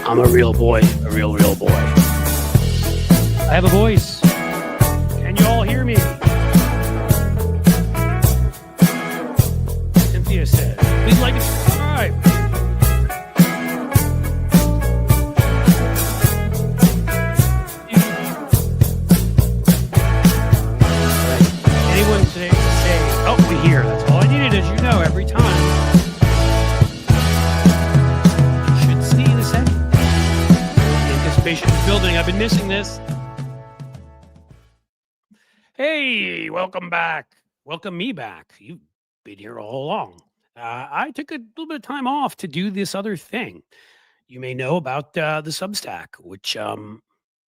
I'm a real boy, a real boy. I have a voice. Can you all hear me? Cynthia said, please like and subscribe. Anyone today say, oh, we hear. That's all I needed, as you know, every time. Should see in a second. The anticipation is building. I've been missing this. Hey, welcome back. Welcome me back. You've been here all along. I took a little bit of time off to do this other thing. You may know about the Substack, which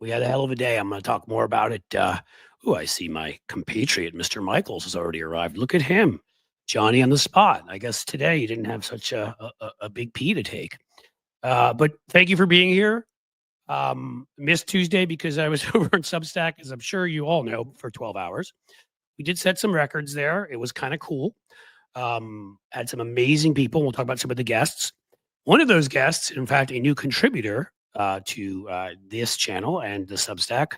we had a hell of a day. I'm going to talk more about it. I see my compatriot, Mr. Michaels, has already arrived. Look at him. Johnny on the spot. I guess today you didn't have such a big pee to take. But thank you for being here. Missed Tuesday because I was over in Substack, as I'm sure you all know, for 12 hours. We did set some records there. It was kind of cool. Had some amazing people. We'll talk about some of the guests. One of those guests, in fact, a new contributor to this channel and the Substack,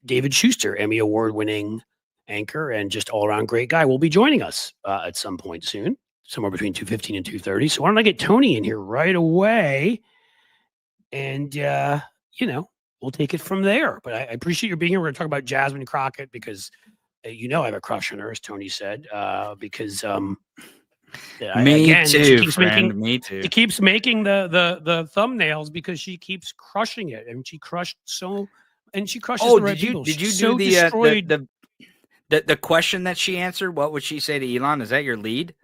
David Schuster, Emmy Award-winning anchor and just all-around great guy, will be joining us at some point soon, somewhere between 2:15 and 2:30. So why don't I get Tony in here right away? And we'll take it from there. But I appreciate you being here. We're going to talk about Jasmine Crockett because, I have a crush on her, as Tony said, because me too. She keeps making the thumbnails because she keeps crushing it, and she crushes the right people. Did you do the question that she answered? What would she say to Elon? Is that your lead?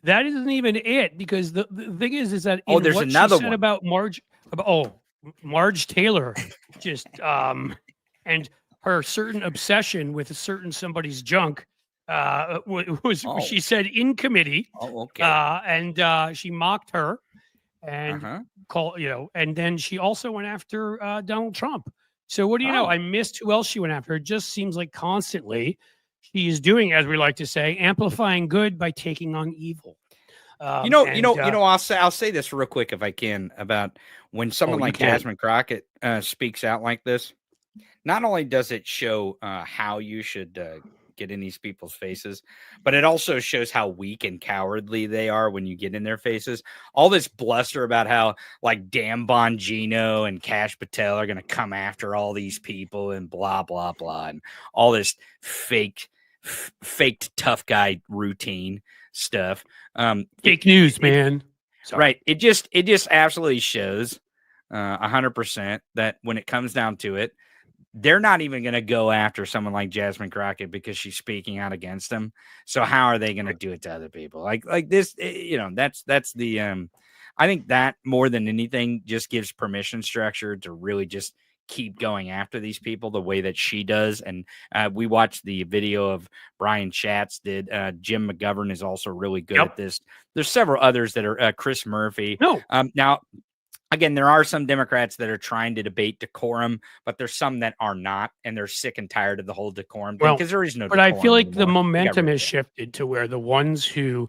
That isn't even it, because the thing is that there's what another she said one about Marge Taylor, just and her certain obsession with somebody's junk was she said in committee. And she mocked her and and then she also went after Donald Trump. So what do you know? I missed who else she went after. It just seems like constantly she is doing, as we like to say, amplifying good by taking on evil. I'll say this real quick if I can, about when someone like Jasmine Crockett speaks out like this. Not only does it show how you should get in these people's faces, but it also shows how weak and cowardly they are when you get in their faces. All this bluster about how like Dan Bongino and Kash Patel are going to come after all these people and blah, blah, blah. And all this faked tough guy routine stuff. Fake news, man. Right. It just absolutely shows 100% that when it comes down to it, they're not even going to go after someone like Jasmine Crockett because she's speaking out against them. So how are they going to do it to other people? Like this, that's the, I think that more than anything just gives permission structure to really just keep going after these people the way that she does. And we watched the video of Brian Schatz did. Jim McGovern is also really good at this. There's several others that are Chris Murphy. Now, again, there are some Democrats that are trying to debate decorum, but there's some that are not, and they're sick and tired of the whole decorum thing because there is no. But I feel like the momentum has shifted to where the ones who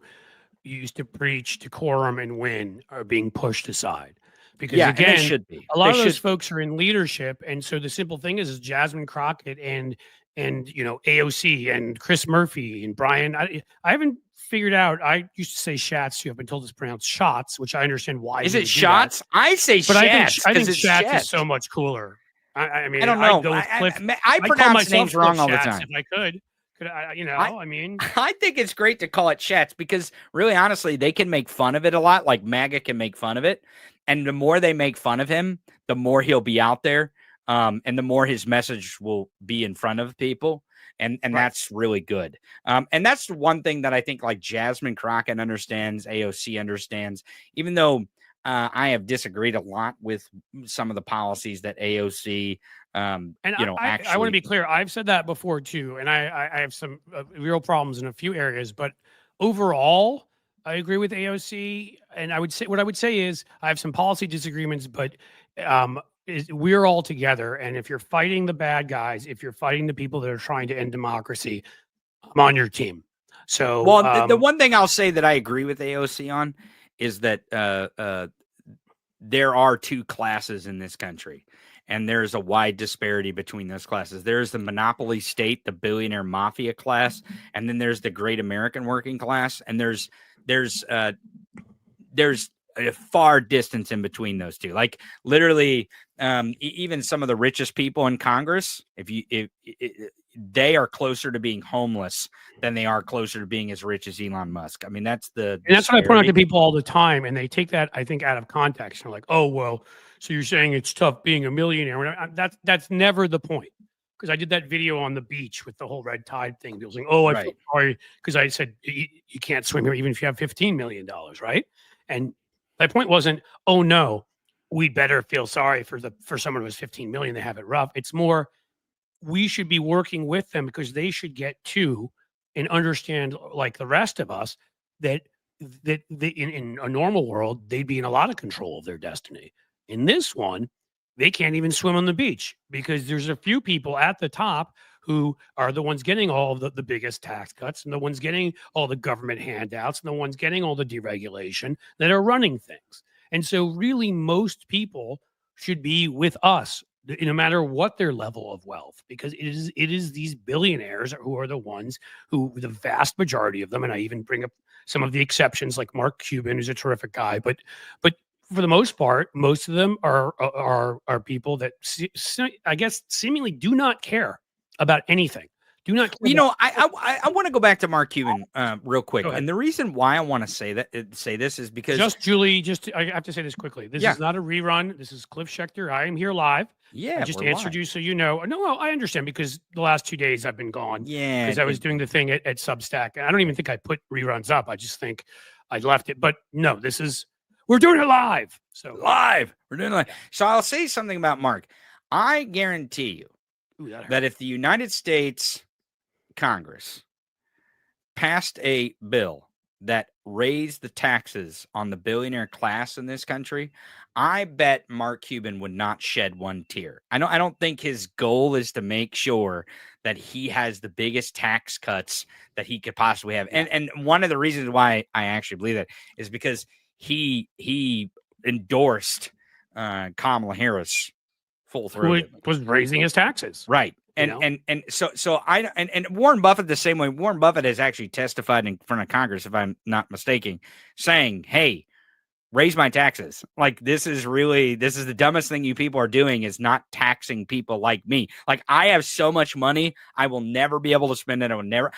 used to preach decorum and win are being pushed aside. Because again, should be. A lot of those folks are in leadership, and so the simple thing is Jasmine Crockett and AOC and Chris Murphy and Brian. I haven't figured out. I used to say Schatz too. I've been told it's pronounced Shots, which I understand why. Is it Shots? I say Schatz. I think Schatz is so much cooler. I mean, I don't know. I pronounce names wrong all the time. If I could I think it's great to call it Schatz because really, honestly, they can make fun of it a lot. Like MAGA can make fun of it. And the more they make fun of him, the more he'll be out there. And the more his message will be in front of people. And that's really good. And that's one thing that I think like Jasmine Crockett understands, AOC understands, even though I have disagreed a lot with some of the policies that AOC, I want to be clear. I've said that before too. And I have some real problems in a few areas, but overall, I agree with AOC. And what I would say is I have some policy disagreements, but we're all together. And if you're fighting the bad guys, if you're fighting the people that are trying to end democracy, I'm on your team. So, the one thing I'll say that I agree with AOC on is that there are two classes in this country, and there's a wide disparity between those classes. There's the monopoly state, the billionaire mafia class, and then there's the great American working class, and there's a far distance in between those two. Like literally, even some of the richest people in Congress, they are closer to being homeless than they are closer to being as rich as Elon Musk. I mean, that's and that's what I point out to people all the time, and they take that, I think, out of context. They're like, "Oh, well, so you're saying it's tough being a millionaire?" That's never the point. Because I did that video on the beach with the whole red tide thing. People saying, "Oh, I feel sorry," because I said you can't swim here even if you have $15 million, right? And my point wasn't, "Oh no, we better feel sorry for someone who has 15 million. They have it rough." It's more, we should be working with them because they should get too and understand, like the rest of us, that in a normal world they'd be in a lot of control of their destiny. In this one, they can't even swim on the beach because there's a few people at the top who are the ones getting all of the biggest tax cuts and the ones getting all the government handouts and the ones getting all the deregulation that are running things. And so really most people should be with us, no matter what their level of wealth, because it is these billionaires who are the ones who, the vast majority of them, and I even bring up some of the exceptions like Mark Cuban, who's a terrific guy, but for the most part, most of them are people that I guess seemingly do not care about anything. Do not care. You know, I want to go back to Mark Cuban real quick, and the reason why I want to say this is because Julie, I have to say this quickly. This is not a rerun. This is Cliff Schechter. I am here live. Yeah, I just answered you, so you know. No, I understand because the last 2 days I've been gone. Yeah, because I was doing the thing at Substack. I don't even think I put reruns up. I just think I left it. But no, we're doing it live. So we're doing it live. So I'll say something about Mark. I guarantee you that if the United States Congress passed a bill that raised the taxes on the billionaire class in this country, I bet Mark Cuban would not shed one tear. I don't think his goal is to make sure that he has the biggest tax cuts that he could possibly have. And one of the reasons why I actually believe that is because he endorsed Kamala Harris full throat. Who was raising his taxes. Right. And so Warren Buffett the same way. Warren Buffett has actually testified in front of Congress, if I'm not mistaken, saying, "Hey, raise my taxes. Like this is the dumbest thing you people are doing is not taxing people like me. Like I have so much money, I will never be able to spend it.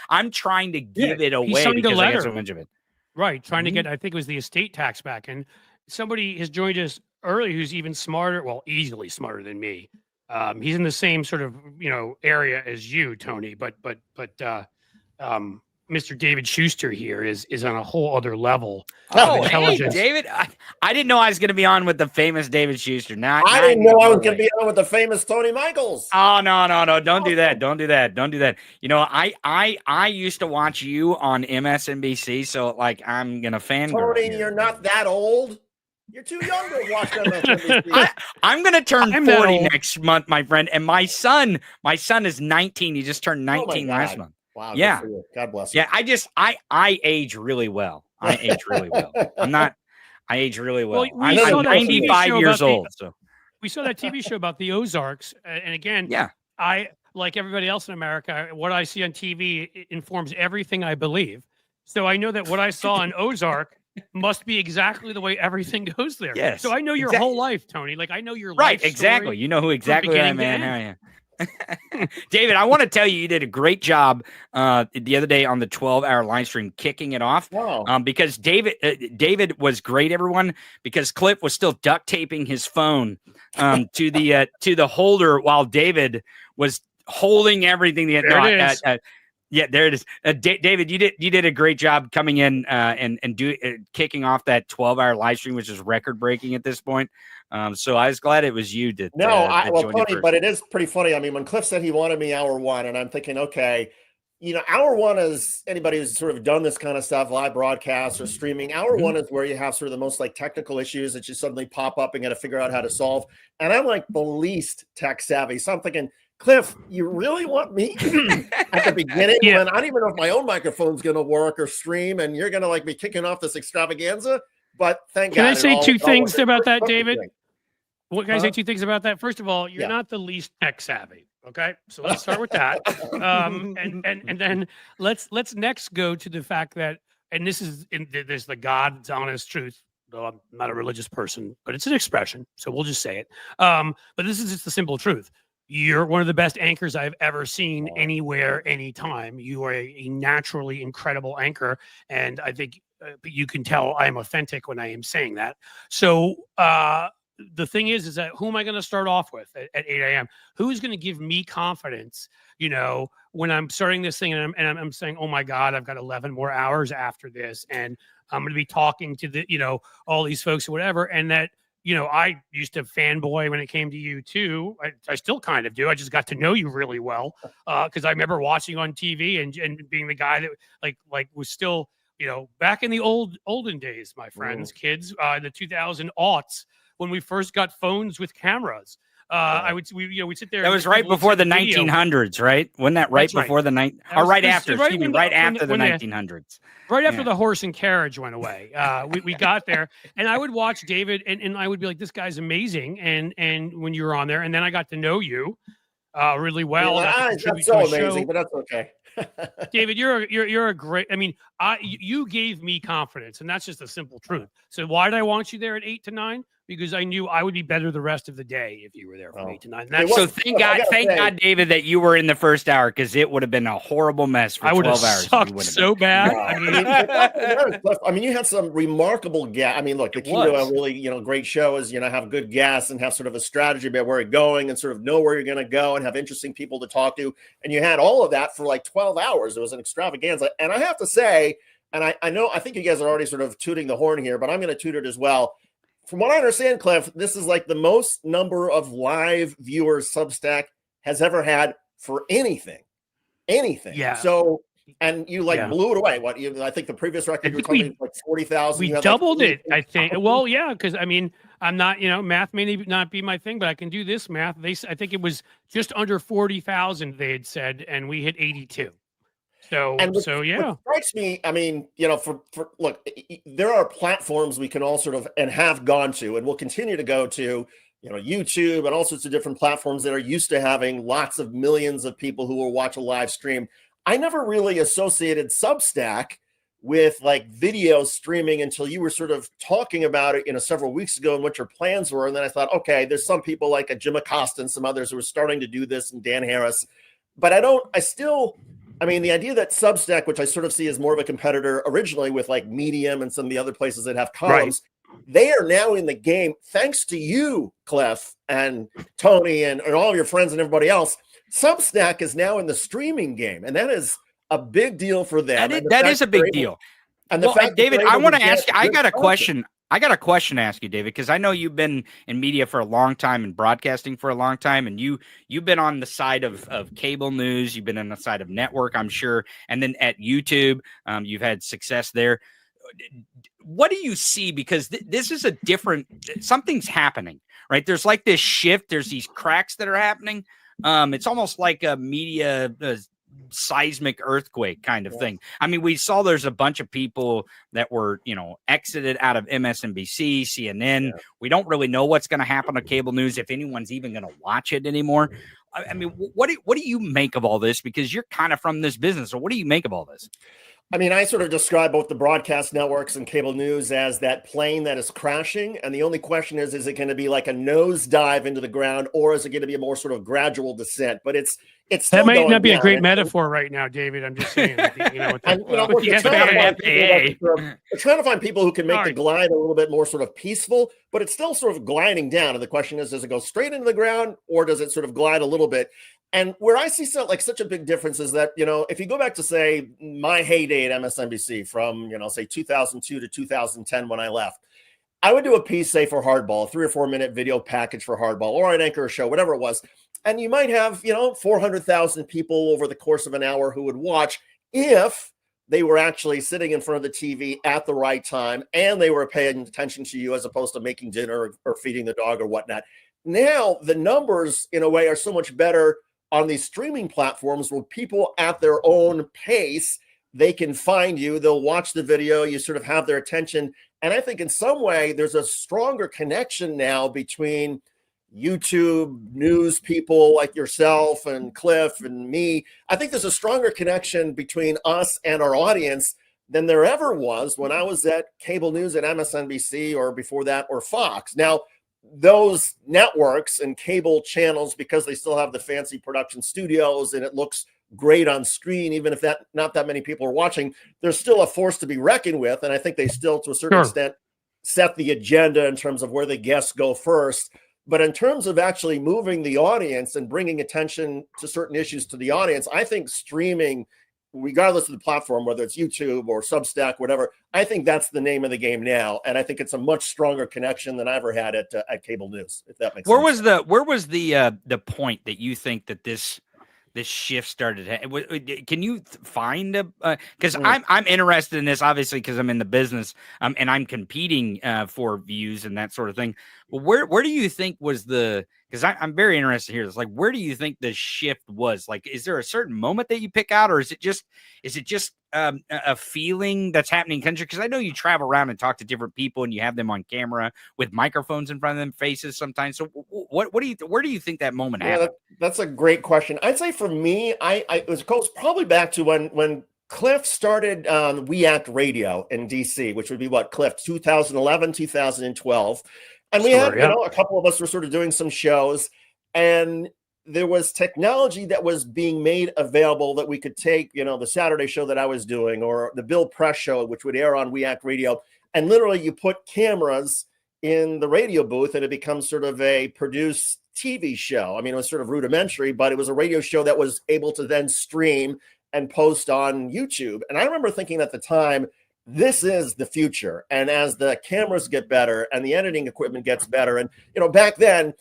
I'm trying to give it away because I get so much of it." Right. Trying to get, I think it was the estate tax back. And somebody has joined us early who's even smarter, well, easily smarter than me. He's in the same sort of, area as you, Tony, but Mr. David Schuster here is on a whole other level. Oh, hey, David. I didn't know I was going to be on with the famous David Schuster. I didn't know I was going to be on with the famous Tony Michaels. Oh, no. Don't do that. Don't do that. You know, I used to watch you on MSNBC, so like I'm going to fangirl. Tony, you're not that old. You're too young to watch MSNBC. I'm going to turn 40 next month, my friend. And my son is 19. He just turned 19 last month. Wow. Yeah. God bless you. Yeah. I age really well. I age really well. I age really well. I'm 95 years old. So we saw that TV show about the Ozarks. And again, I, like everybody else in America, what I see on TV informs everything I believe. So I know that what I saw in Ozark must be exactly the way everything goes there. Yes. So I know your whole life, Tony. Like I know your life. Right, exactly. You know who exactly I am, man. David, I want to tell you did a great job the other day on the 12-hour live stream kicking it off. Wow. Because David was great, everyone, because Cliff was still duct taping his phone to the holder while David was holding everything. Yeah, there it is. David, you did a great job coming in and kicking off that 12-hour live stream, which is record breaking at this point. So I was glad it was you that. Tony, but it is pretty funny. I mean, when Cliff said he wanted me hour one, and I'm thinking, okay, hour one is anybody who's sort of done this kind of stuff, live broadcasts or streaming. Hour one is where you have sort of the most like technical issues that you suddenly pop up and got to figure out how to solve. And I'm like the least tech savvy, so I'm thinking, Cliff, you really want me at the beginning when I don't even know if my own microphone's going to work or stream, and you're going to like be kicking off this extravaganza? but thank Can God. I say two things about that, perfect David? thing. What can I say two things about that? First of all, you're Yeah. not the least tech savvy. Okay, so let's start with that. And then let's next go to the fact that, and this is the God's honest truth. Though I'm not a religious person, but it's an expression, so we'll just say it. But this is just the simple truth. You're one of the best anchors I've ever seen anywhere, anytime. You are a naturally incredible anchor, and I think you can tell I am authentic when I am saying that. So the thing is that who am I going to start off with at 8 a.m.? Who's going to give me confidence, when I'm starting this thing and I'm saying, oh my God, I've got 11 more hours after this. And I'm going to be talking to all these folks or whatever. And that, I used to fanboy when it came to you too. I still kind of do. I just got to know you really well. Cause I remember watching on TV and being the guy that like was still, back in the olden days, my friends, kids, the 2000 aughts, when we first got phones with cameras, we'd sit there. That was right before the 1900s, right? Wasn't that right before the right after? Excuse me, right after the 1900s. Right after the horse and carriage went away, we got there, and I would watch David, and I would be like, "This guy's amazing." And when you were on there, and then I got to know you really well. That's so amazing, but that's okay. David, you're a great. I mean, you gave me confidence, and that's just a simple truth. So why did I want you there at 8 to 9? Because I knew I would be better the rest of the day if you were there from 8 to 9. So thank God, David, that you were in the first hour, because it would have been a horrible mess for 12 hours. I would have sucked so bad. I mean, you had some remarkable guests. I mean, look, the key to a really, great show is, have good guests and have sort of a strategy about where you're going and sort of know where you're going to go and have interesting people to talk to. And you had all of that for like 12 hours. It was an extravaganza. And I have to say, and I think you guys are already sort of tooting the horn here, but I'm going to toot it as well. From what I understand, Cliff, this is like the most number of live viewers Substack has ever had for anything. Yeah. So, and you blew it away. I think the previous record you were telling me like 40,000. We doubled it, I think. Well, yeah, because I mean, I'm not, math may not be my thing, but I can do this math. I think it was just under 40,000 they had said, and we hit 82. So yeah. What strikes me, I mean, look, there are platforms we can all sort of and have gone to and will continue to go to, YouTube and all sorts of different platforms that are used to having lots of millions of people who will watch a live stream. I never really associated Substack with like video streaming until you were sort of talking about it, several weeks ago and what your plans were. And then I thought, okay, there's some people like a Jim Acosta and some others who are starting to do this, and Dan Harris, but I mean, the idea that Substack, which I sort of see as more of a competitor originally with like Medium and some of the other places that have columns, they are now in the game, thanks to you, Cliff, and Tony, and all your friends and everybody else. Substack is now in the streaming game, and that is a big deal for them. That is a big deal. And David, I want to ask you, I got a question. I got a question to ask you, David, because I know you've been in media for a long time and broadcasting for a long time, and you've been on the side of cable news, you've been on the side of network, I'm sure, and then at YouTube, you've had success there. What do you see? Because this is something's happening, right? There's like this shift. There's these cracks that are happening. It's almost like a media seismic earthquake kind of thing. I mean, we saw there's a bunch of people that were, exited out of MSNBC, CNN. We don't really know what's going to happen to cable news, if anyone's even going to watch it anymore. I mean, what do you make of all this? Because you're kind of from this business. So what do you make of all this? I mean, I sort of describe both the broadcast networks and cable news as that plane that is crashing. And the only question is it going to be like a nosedive into the ground, or is it going to be a more sort of gradual descent? But it's still that might not be down. A great metaphor right now, David. I'm just saying. We're trying to find people who can make the glide a little bit more sort of peaceful, but it's still sort of gliding down. And the question is, does it go straight into the ground, or does it sort of glide a little bit? And where I see such a big difference is that, if you go back to, say, my heyday at MSNBC from, say 2002 to 2010 when I left, I would do a piece, say, for Hardball, a 3 or 4 minute video package for Hardball, or I'd anchor a show, whatever it was. And you might have, 400,000 people over the course of an hour who would watch if they were actually sitting in front of the TV at the right time and they were paying attention to you as opposed to making dinner or feeding the dog or whatnot. Now, the numbers, in a way, are so much better on these streaming platforms where people at their own pace, they can find you, they'll watch the video, you sort of have their attention, And I think in some way there's a stronger connection now between YouTube news people like yourself and Cliff and me. I think there's a stronger connection between us and our audience than there ever was when I was at cable news at MSNBC or before that, or Fox. Now, those networks and cable channels, because they still have the fancy production studios and it looks great on screen, even if that not that many people are watching, there's still a force to be reckoned with. And I think they still, to a certain extent, set the agenda in terms of where the guests go first. But in terms of actually moving the audience and bringing attention to certain issues to the audience, I think streaming, regardless of the platform, whether it's YouTube or Substack, whatever, I think that's the name of the game now. And I think it's a much stronger connection than I ever had at cable news, if that makes sense. Where was the point that you think that this shift started? Can you find because I'm interested in this, obviously, because I'm in the business, and I'm competing for views and that sort of thing. But where do you think was because I'm very interested here. It's like, where do you think the shift was? Like, is there a certain moment that you pick out, or is it just a feeling that's happening in country? Because I know you travel around and talk to different people, and you have them on camera with microphones in front of them faces sometimes. So where do you think that moment happened? That's a great question. I'd say for me, it goes probably back to when Cliff started We Act Radio in DC, which would be what, Cliff, 2011, 2012. And we had, a couple of us were sort of doing some shows, and there was technology that was being made available that we could take, the Saturday show that I was doing, or the Bill Press show, which would air on We Act Radio. And literally you put cameras in the radio booth and it becomes sort of a produced TV show. I mean, it was sort of rudimentary, but it was a radio show that was able to then stream and post on YouTube. And I remember thinking at the time, this is the future. And as the cameras get better and the editing equipment gets better, and, back then,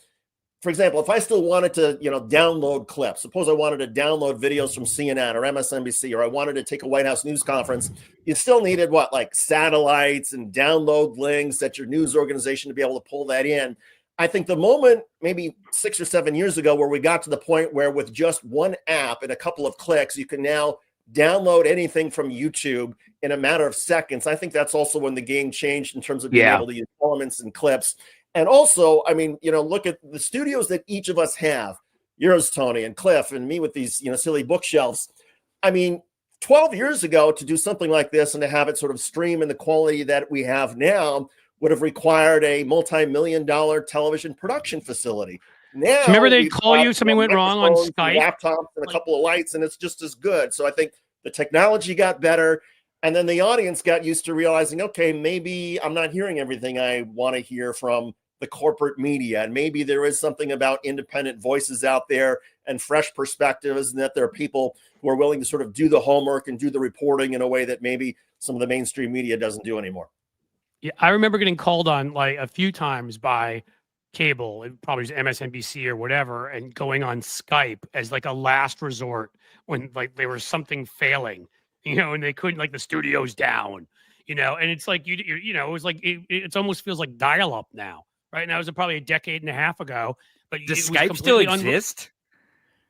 for example, if I still wanted to, download clips, suppose I wanted to download videos from CNN or MSNBC, or I wanted to take a White House news conference, you still needed like satellites and download links at your news organization to be able to pull that in. I think the moment maybe 6 or 7 years ago where we got to the point where with just one app and a couple of clicks, you can now download anything from YouTube in a matter of seconds. I think that's also when the game changed in terms of being able to use elements and clips. And also, I mean, look at the studios that each of us have, yours, Tony, and Cliff, and me with these, silly bookshelves. I mean, 12 years ago, to do something like this and to have it sort of stream in the quality that we have now would have required a multi-million-dollar television production facility. Now, remember they'd call you, something went wrong on Skype, laptops and a couple of lights, and it's just as good. So I think the technology got better, and then the audience got used to realizing, okay, maybe I'm not hearing everything I want to hear from the corporate media, and maybe there is something about independent voices out there and fresh perspectives, and that there are people who are willing to sort of do the homework and do the reporting in a way that maybe some of the mainstream media doesn't do anymore. Yeah, I remember getting called on like a few times by cable, probably MSNBC or whatever, and going on Skype as like a last resort when like there was something failing, and they couldn't, like the studio's down, and it's like it was like it almost feels like dial-up now, right? Now it was probably a decade and a half ago, but does Skype still exist?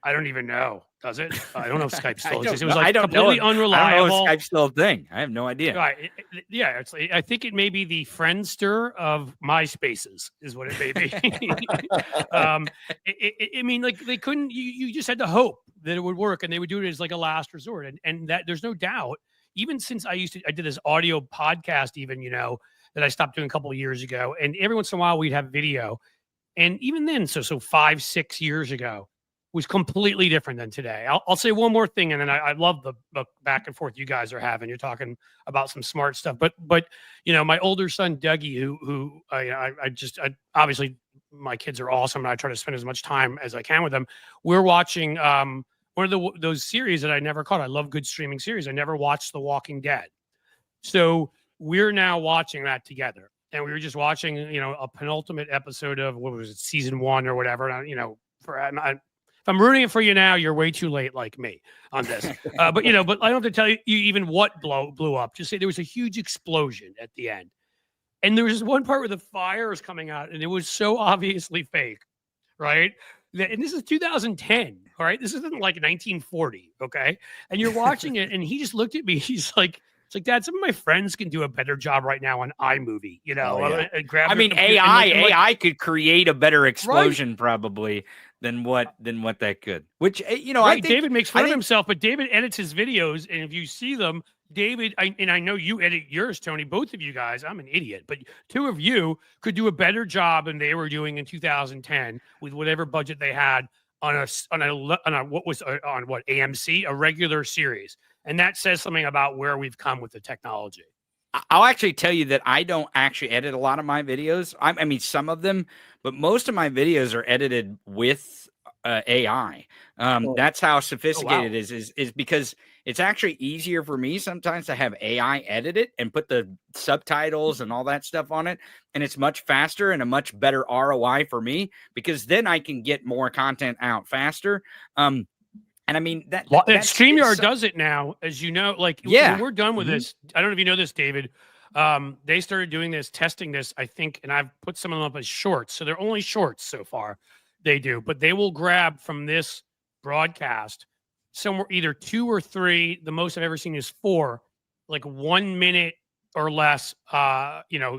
I don't even know. Does it? I don't know if Skype still exists. It was like completely unreliable. I don't know if Skype's still a thing. I have no idea. Right. Yeah. I think it may be the Friendster of MySpaces is what it may be. I mean, like they couldn't, you just had to hope that it would work, and they would do it as like a last resort. And that there's no doubt, even since I did this audio podcast, even, that I stopped doing a couple of years ago. And every once in a while we'd have video. And even then, so 5-6 years ago, was completely different than today. I'll say one more thing, and then I love the back and forth you guys are having. You're talking about some smart stuff, but my older son Dougie, who I obviously my kids are awesome, and I try to spend as much time as I can with them. We're watching one of those series that I never caught. I love good streaming series. I never watched The Walking Dead, so we're now watching that together. And we were just watching, a penultimate episode of what was it, season 1 or whatever. And, if I'm rooting it for you now, you're way too late, like me, on this. But I don't have to tell you even what blew up. Just say there was a huge explosion at the end, and there was one part where the fire was coming out, and it was so obviously fake, right? And this is 2010, all right? This isn't like 1940, okay? And you're watching it, and he just looked at me. He's like, It's like, Dad, some of my friends can do a better job right now on iMovie. You know, I mean, AI could create a better explosion probably than what that could. Which I think David makes fun of himself, but David edits his videos, and if you see them, David, I know you edit yours, Tony. Both of you guys, I'm an idiot, but two of you could do a better job than they were doing in 2010 with whatever budget they had on AMC, a regular series, and that says something about where we've come with the technology. I'll actually tell you that I don't actually edit a lot of my videos. I mean, some of them, but most of my videos are edited with AI. That's how sophisticated it is because it's actually easier for me sometimes to have AI edit it and put the subtitles and all that stuff on it. And it's much faster and a much better ROI for me because then I can get more content out faster. And I mean, StreamYard does it now, as you know, like when we're done with this, I don't know if you know this, David, they started doing this, testing this, I think, and I've put some of them up as shorts. So they're only shorts so far. They do, but they will grab from this broadcast somewhere either 2 or 3. The most I've ever seen is 4, like 1 minute or less,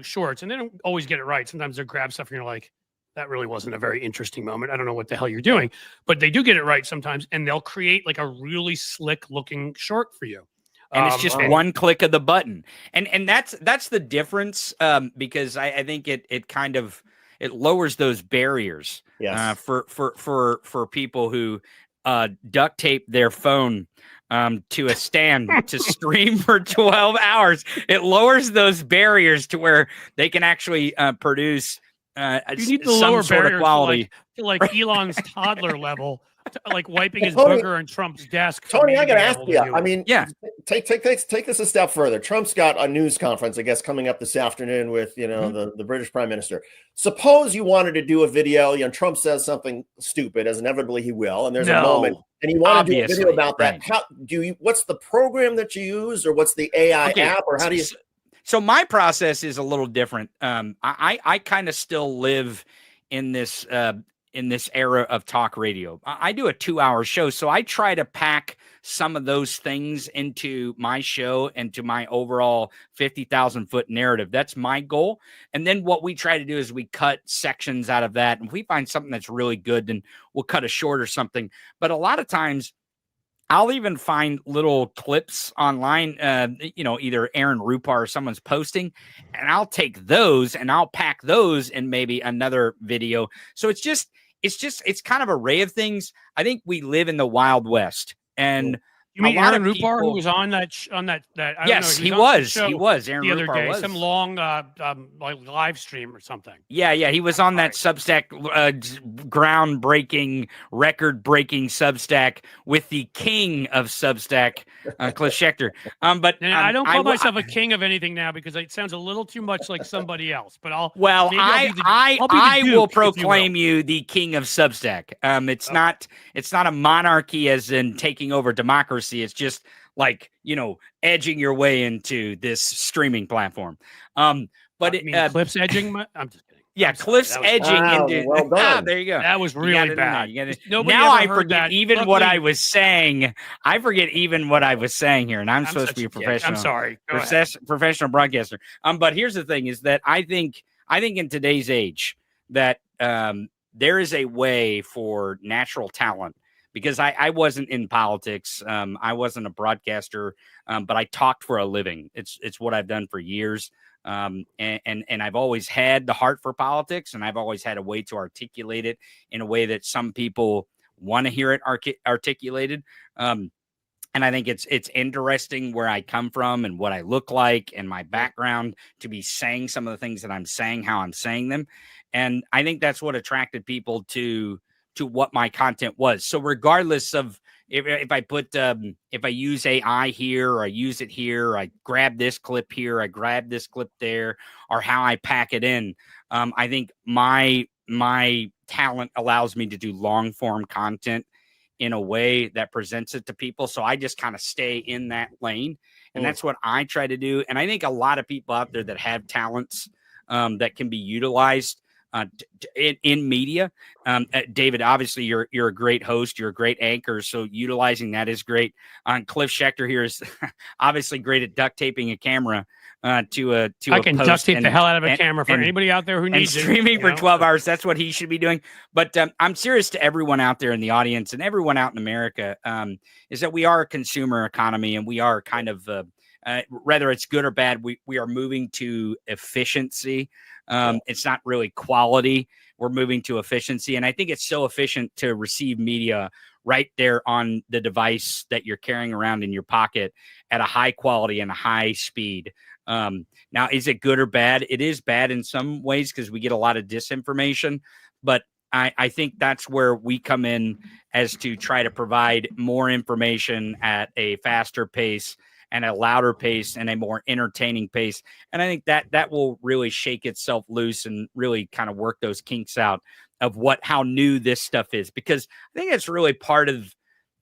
shorts. And they don't always get it right. Sometimes they grab stuff and you're like, that really wasn't a very interesting moment. I don't know what the hell you're doing, but they do get it right sometimes. And they'll create like a really slick looking short for you. And it's just one click of the button. And that's the difference. Because I think it kind of, it lowers those barriers for people who duct tape their phone to a stand to stream for 12 hours. It lowers those barriers to where they can actually produce you need the lower barrier quality to like Elon's toddler level, like wiping his booger on Trump's desk. Tony, I gotta ask you. I mean, take this a step further. Trump's got a news conference, I guess, coming up this afternoon with the British Prime Minister. Suppose you wanted to do a video, Trump says something stupid, as inevitably he will, and there's a moment, and you want to do a video about that. How do you? What's the program that you use, or what's the AI app, or how do you? So my process is a little different. I kind of still live in this era of talk radio. I do a 2-hour show, so I try to pack some of those things into my show and to my overall 50,000-foot narrative. That's my goal. And then what we try to do is we cut sections out of that. And if we find something that's really good, then we'll cut a short or something. But a lot of times, I'll even find little clips online, either Aaron Rupar or someone's posting, and I'll take those and I'll pack those in maybe another video. So it's kind of an array of things. I think we live in the Wild West, and you mean Aaron Rupar, who was on that? Yes, he was. He was. Aaron the other Rupar day, was. Some long like live stream or something. Yeah. He was on that Substack, groundbreaking, record-breaking Substack with the king of Substack, Cliff Schecter. But I don't call myself a king of anything now because it sounds a little too much like somebody else. But I will proclaim you the king of Substack. It's not a monarchy as in taking over democracy. It's just like, edging your way into this streaming platform. Cliff's edging? I'm just kidding. Yeah, Cliff's edging into. Well done. There you go. That was really bad. Now I forget even what I was saying. I forget even what I was saying here, and I'm supposed to be a professional. I'm sorry. Professional broadcaster. But here's the thing: is that I think in today's age that there is a way for natural talent. Because I wasn't in politics, I wasn't a broadcaster, but I talked for a living. It's what I've done for years, and I've always had the heart for politics, and I've always had a way to articulate it in a way that some people want to hear it articulated. And I think it's interesting where I come from and what I look like and my background to be saying some of the things that I'm saying, how I'm saying them, and I think that's what attracted people to what my content was. So regardless of if I put if I use AI here or I use it here, or I grab this clip here, I grab this clip there, or how I pack it in, I think my talent allows me to do long form content in a way that presents it to people. So I just kind of stay in that lane, and that's what I try to do. And I think a lot of people out there that have talents that can be utilized in media. David, obviously you're a great host. You're a great anchor. So utilizing that is great. Cliff Schechter here is obviously great at duct taping a camera to a I can duct tape the hell out of a camera for and anybody out there who needs and streaming it, for 12 hours. That's what he should be doing. But I'm serious to everyone out there in the audience and everyone out in America, is that we are a consumer economy, and we are kind of whether it's good or bad, we are moving to efficiency. It's not really quality. We're moving to efficiency. And I think it's so efficient to receive media right there on the device that you're carrying around in your pocket at a high quality and a high speed. Now, is it good or bad? It is bad in some ways because we get a lot of disinformation, but I think that's where we come in as to try to provide more information at a faster pace and a louder pace and a more entertaining pace. And I think that will really shake itself loose and really kind of work those kinks out of how new this stuff is, because I think it's really part of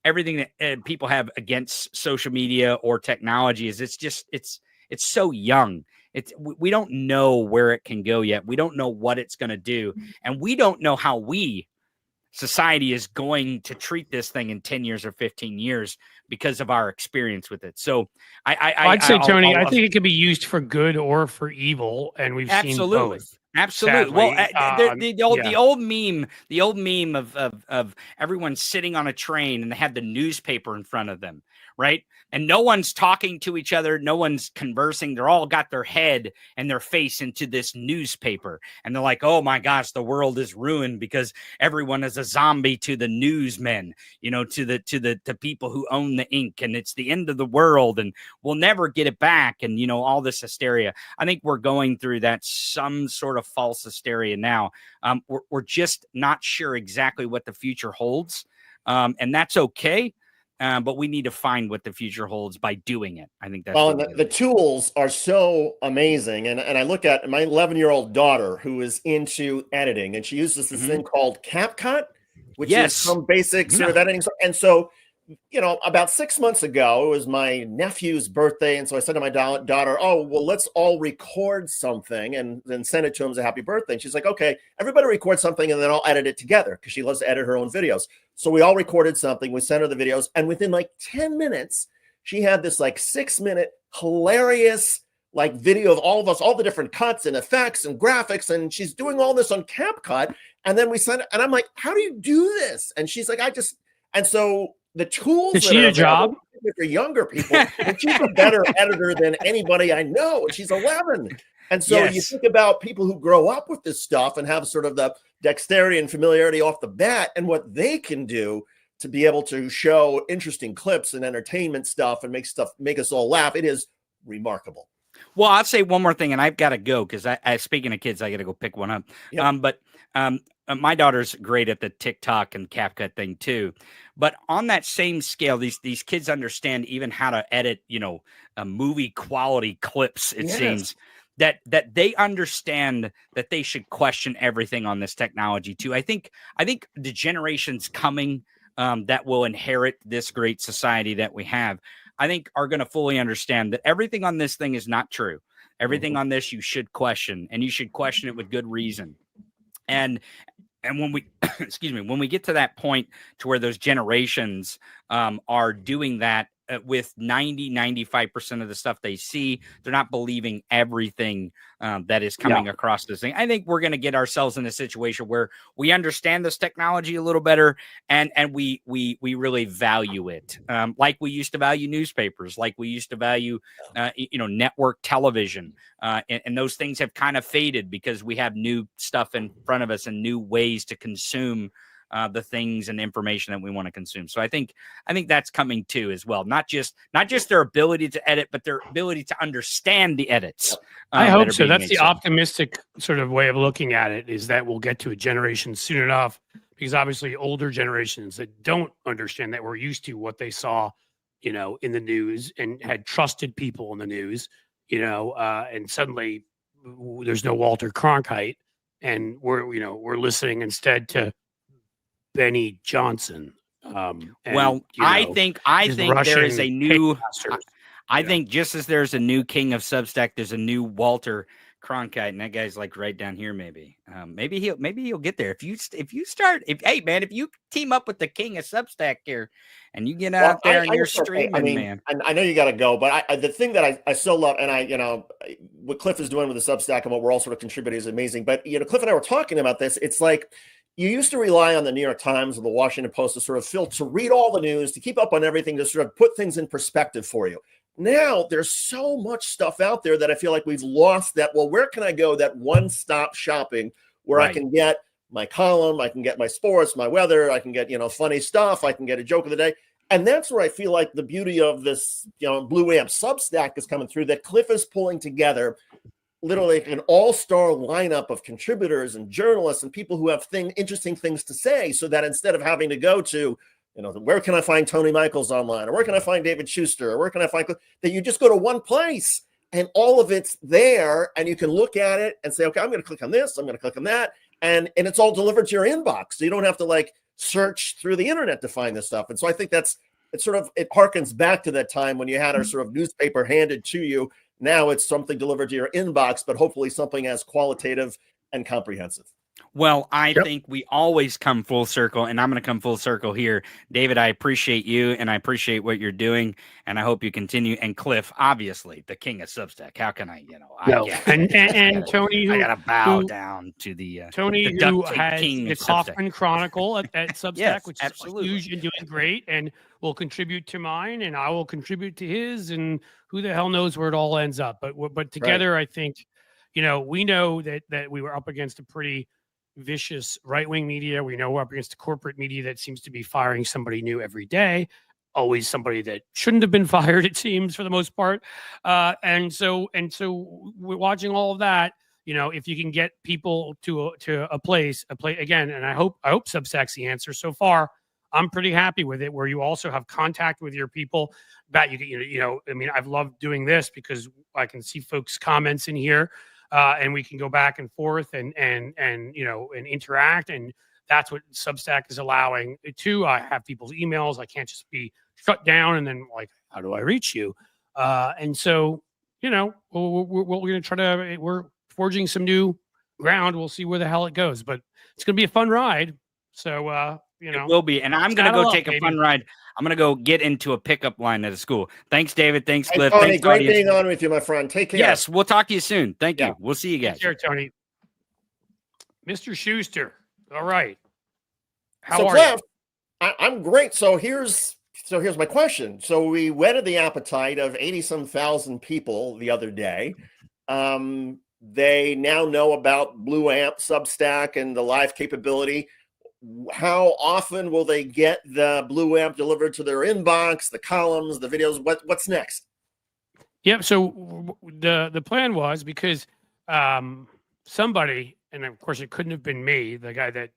everything that people have against social media or technology is it's so young. We don't know where it can go yet. We don't know what it's going to do. And we don't know how society is going to treat this thing in 10 years or 15 years because of our experience with it. So I'd say, Tony, I think it can be used for good or for evil. And we've seen both. Absolutely. Sadly. Well, the old meme of everyone sitting on a train and they had the newspaper in front of them, right? And no one's talking to each other. No one's conversing. They're all got their head and their face into this newspaper. And they're like, oh my gosh, the world is ruined because everyone is a zombie to the newsmen, to the people who own the ink, and it's the end of the world and we'll never get it back. And, all this hysteria. I think we're going through that some sort of false hysteria now. We're just not sure exactly what the future holds. And that's okay. But we need to find what the future holds by doing it. I think that's the tools are so amazing. And I look at my 11-year-old daughter who is into editing, and she uses this thing called CapCut, which is some basic sort of editing. And so, about 6 months ago, it was my nephew's birthday. And so I said to my daughter, oh, well, let's all record something and then send it to him as a happy birthday. And she's like, okay, everybody record something and then I'll edit it together, because she loves to edit her own videos. So we all recorded something. We sent her the videos. And within like 10 minutes, she had this like 6-minute hilarious video of all of us, all the different cuts and effects and graphics. And she's doing all this on CapCut. And then we sent it. And I'm like, how do you do this? And she's like, and so the tools. Did she need a job? For younger people, and she's a better editor than anybody I know. And she's 11. And so you think about people who grow up with this stuff and have sort of the dexterity and familiarity off the bat, and what they can do to be able to show interesting clips and entertainment stuff and make us all laugh. It is remarkable. Well, I'll say one more thing, and I've got to go because I speaking of kids, I got to go pick one up. Yep. But my daughter's great at the TikTok and CapCut thing too. But on that same scale, these kids understand even how to edit, movie quality clips. It seems that they understand that they should question everything on this technology too. I think the generations coming that will inherit this great society that we have, I think are going to fully understand that everything on this thing is not true. Everything on this you should question, and you should question it with good reason. And when we, when we get to that point to where those generations are doing that with 95% of the stuff they see, they're not believing everything that is coming across this thing. I think we're going to get ourselves in a situation where we understand this technology a little better, and we really value it, like we used to value newspapers, like we used to value network television, and those things have kind of faded because we have new stuff in front of us and new ways to consume the things and information that we want to consume. So I think that's coming too as well. Not just their ability to edit, but their ability to understand the edits. I hope so. That's the optimistic sort of way of looking at it, is that we'll get to a generation soon enough, because obviously older generations that don't understand that, were used to what they saw, in the news and had trusted people in the news, and suddenly there's no Walter Cronkite, and we're listening instead to Benny Johnson. I think there is a new. I think just as there's a new king of Substack, there's a new Walter Cronkite, and that guy's like right down here. Maybe he'll get there. If you team up with the king of Substack here, and you get out there and you're streaming, man. I know you got to go, but the thing that I still love, and what Cliff is doing with the Substack and what we're all sort of contributing is amazing. But Cliff and I were talking about this. It's like you used to rely on the New York Times or the Washington Post to sort of to read all the news, to keep up on everything, to sort of put things in perspective for you. Now there's so much stuff out there that I feel like we've lost that. Well, where can I go? That one-stop shopping where I can get my column, I can get my sports, my weather, I can get, funny stuff, I can get a joke of the day. And that's where I feel like the beauty of this, Blue Amp Substack is coming through, that Cliff is pulling together literally an all-star lineup of contributors and journalists and people who have interesting things to say, so that instead of having to go to, where can I find Tony Michaels online, or where can I find David Schuster, or where can I find, that you just go to one place and all of it's there, and you can look at it and say, okay, I'm going to click on this, I'm going to click on that, and it's all delivered to your inbox. So you don't have to search through the internet to find this stuff. And so I think it harkens back to that time when you had our sort of newspaper handed to you. Now it's something delivered to your inbox, but hopefully something as qualitative and comprehensive. Well, I think we always come full circle, and I'm going to come full circle here. David, I appreciate you, and I appreciate what you're doing, and I hope you continue. And Cliff, obviously, the king of Substack. How can I, and Tony, I got to bow down to the Tony, who has the Kaufman Chronicle at Substack, yes, which is huge and doing great, and will contribute to mine, and I will contribute to his, and who the hell knows where it all ends up. But together, I think, we know that we were up against a pretty vicious right-wing media. We know we're up against a corporate media that seems to be firing somebody new every day, always somebody that shouldn't have been fired, it seems, for the most part. And so we're watching all of that. If you can get people to a place again, and I hope Substack's the answer. So far, I'm pretty happy with it, where you also have contact with your people. That I've loved doing this because I can see folks' comments in here. And we can go back and forth and interact, and that's what Substack is allowing too. I have people's emails. I can't just be shut down and then how do I reach you? And so we're going to try to. We're forging some new ground. We'll see where the hell it goes, but it's going to be a fun ride. So it will be, and I'm going to go take a fun ride. I'm going to go get into a pickup line at a school. Thanks, David. Thanks, Cliff. Tony, thanks, great being on with you, my friend. Take care. Yes, we'll talk to you soon. Thank you. We'll see you guys. Take care, Tony. Mr. Schuster. All right. How are Cliff, you? I'm great. So here's my question. So we whetted the appetite of 80-some thousand people the other day. They now know about Blue Amp, Substack, and the live capability. How often will they get the Blue Amp delivered to their inbox, the columns, the videos? What's next? Yep. So the plan was, because somebody, and of course it couldn't have been me, the guy that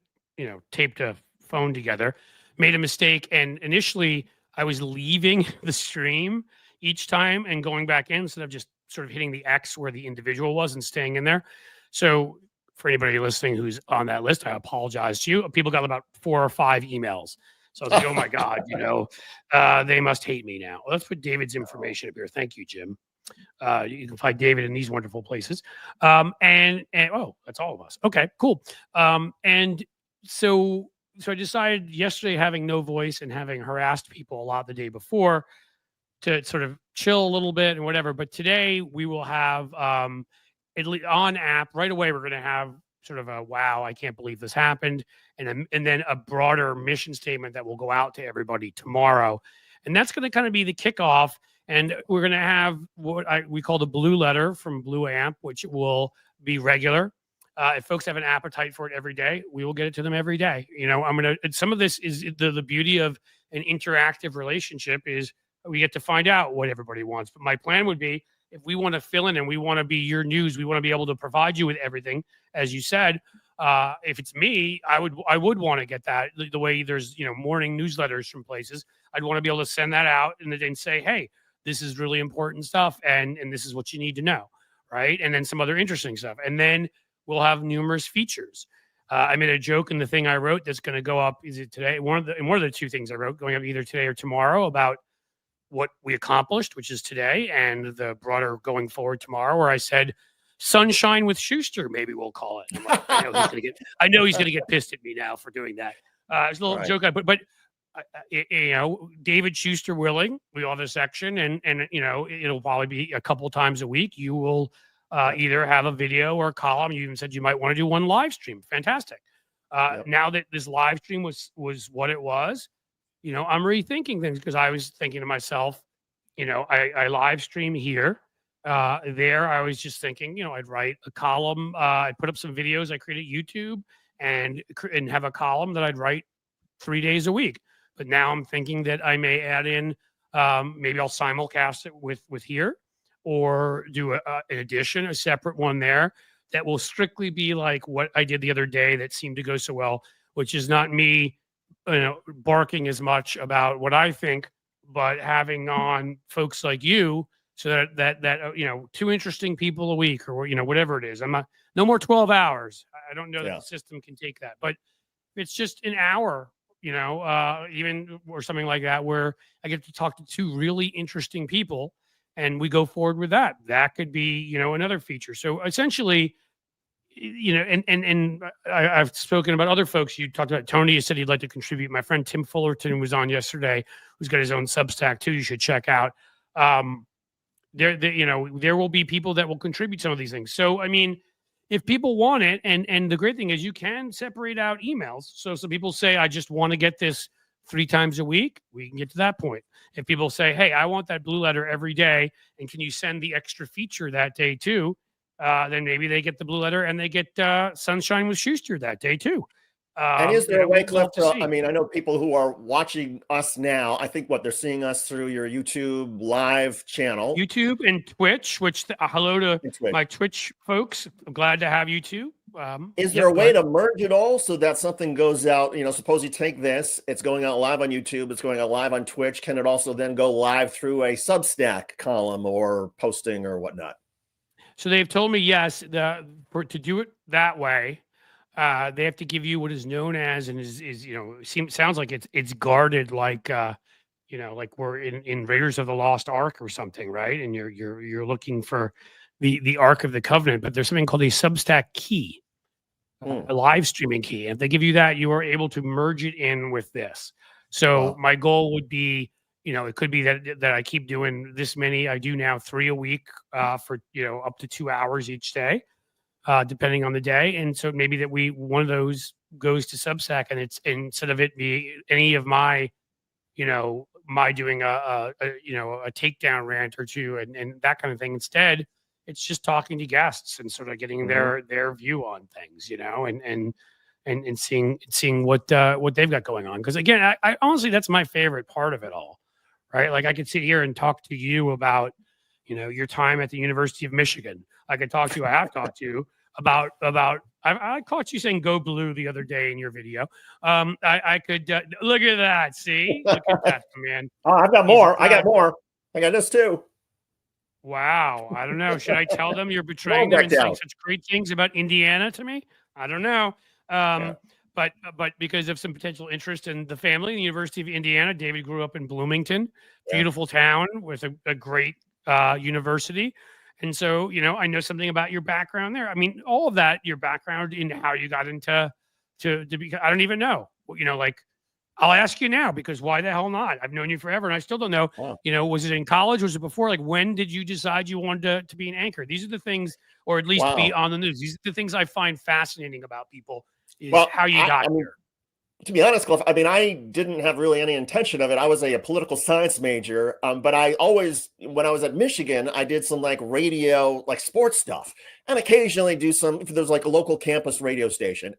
taped a phone together, made a mistake. And initially I was leaving the stream each time and going back in instead of just sort of hitting the X where the individual was and staying in there. So for anybody listening who's on that list, I apologize to you. People got about 4 or 5 emails. So I was like, oh my God, they must hate me now. Well, let's put David's information up here. Thank you, Jim. You can find David in these wonderful places. And oh, that's all of us. Okay, cool. And so I decided yesterday, having no voice and having harassed people a lot the day before, to sort of chill a little bit and whatever. But today we will have on app right away. We're going to have sort of a wow, I can't believe this happened, and then a broader mission statement that will go out to everybody tomorrow, and that's going to kind of be the kickoff. And we're going to have what we call the blue letter from Blue Amp, which will be regular. If folks have an appetite for it every day, we will get it to them every day. Some of this is the beauty of an interactive relationship is we get to find out what everybody wants. But my plan would be, if we want to fill in and we want to be your news, we want to be able to provide you with everything, as you said. If it's me, I would want to get that the way there's morning newsletters from places. I'd want to be able to send that out and then say, hey, this is really important stuff, and this is what you need to know, right? And then some other interesting stuff, and then we'll have numerous features. I made a joke in the thing I wrote that's going to go up. Is it today? One of the 2 things I wrote going up either today or tomorrow about what we accomplished, which is today, and the broader going forward tomorrow, where I said Sunshine with Schuster, maybe we'll call it. I'm like, I know he's gonna get pissed at me now for doing that. It's a little joke I put, but you know, David Schuster willing, we all have a section, and you know, it'll probably be a couple times a week. You will either have a video or a column. You even said you might want to do one live stream. Fantastic. Now that this live stream was what it was, you know, I'm rethinking things, because I was thinking to myself, you know, I live stream here. There, I was just thinking, you know, I'd write a column. I'd put up some videos I created YouTube, and have a column that I'd write 3 days a week. But now I'm thinking that I may add in, maybe I'll simulcast it with here, or do a separate one there that will strictly be like what I did the other day that seemed to go so well, which is not me, you know, barking as much about what I think, but having on folks like you, so that you know, 2 interesting people a week, or you know, whatever it is. I'm not, no more 12 hours. I don't know that the system can take that, but it's just an hour, you know, even, or something like that, where I get to talk to 2 really interesting people, and we go forward with that. That could be, you know, another feature. So essentially, you know, and I've spoken about other folks. You talked about Tony. You said he'd like to contribute. My friend Tim Fullerton was on yesterday, who's got his own Substack too. You should check out. You know, there will be people that will contribute some of these things. So, I mean, if people want it, and the great thing is you can separate out emails. So some people say, I just want to get this 3 times a week, we can get to that point. If people say, hey, I want that blue letter every day, and can you send the extra feature that day too? Then maybe they get the blue letter, and they get Sunshine with Schuster that day too. And is there a way, Cliff, I mean, I know people who are watching us now, I think they're seeing us through your YouTube live channel. YouTube and Twitch, which hello to my Twitch folks. I'm glad to have you too. Is there a way to merge it all so that something goes out, you know, suppose you take this, it's going out live on YouTube, it's going out live on Twitch. Can it also then go live through a Substack column or posting or whatnot? So they've told me, yes, to do it that way, they have to give you what is known as, and is you know, sounds like it's guarded, like you know, like we're in Raiders of the Lost Ark or something, right? And you're looking for the Ark of the Covenant, but there's something called a Substack key, a live streaming key. And if they give you that, you are able to merge it in with this. So my goal would be, you know, it could be that I keep doing this many. I do now 3 a week for, you know, up to 2 hours each day, depending on the day. And so maybe that one of those goes to Substack, and it's, instead of it be any of my, you know, my doing a you know, a takedown rant or 2 and that kind of thing. Instead, it's just talking to guests and sort of getting their view on things, you know, and seeing what they've got going on. Because again, I honestly, that's my favorite part of it all, right? Like I could sit here and talk to you about, you know, your time at the University of Michigan. I could talk to you. I have talked to you about. I caught you saying "Go Blue" the other day in your video. I could look at that. See, look at that, man. Oh, I've got more. I got more. I got this too. Wow. I don't know. Should I tell them you're betraying them and saying such great things about Indiana to me? I don't know. But because of some potential interest in the family, the University of Indiana, David grew up in Bloomington, beautiful town with a great university. And so, you know, I know something about your background there. I mean, all of that, your background into how you got into to be, I don't even know, you know, like, I'll ask you now, because why the hell not? I've known you forever and I still don't know. Wow. You know, was it in college? Was it before? Like, when did you decide you wanted to be an anchor? These are the things, or at least be on the news. These are the things I find fascinating about people, is how you got here. To be honest, Cliff, I mean, I didn't have really any intention of it. I was a political science major, but I always, when I was at Michigan, I did some like radio, like sports stuff, and occasionally do some, if there's like a local campus radio station.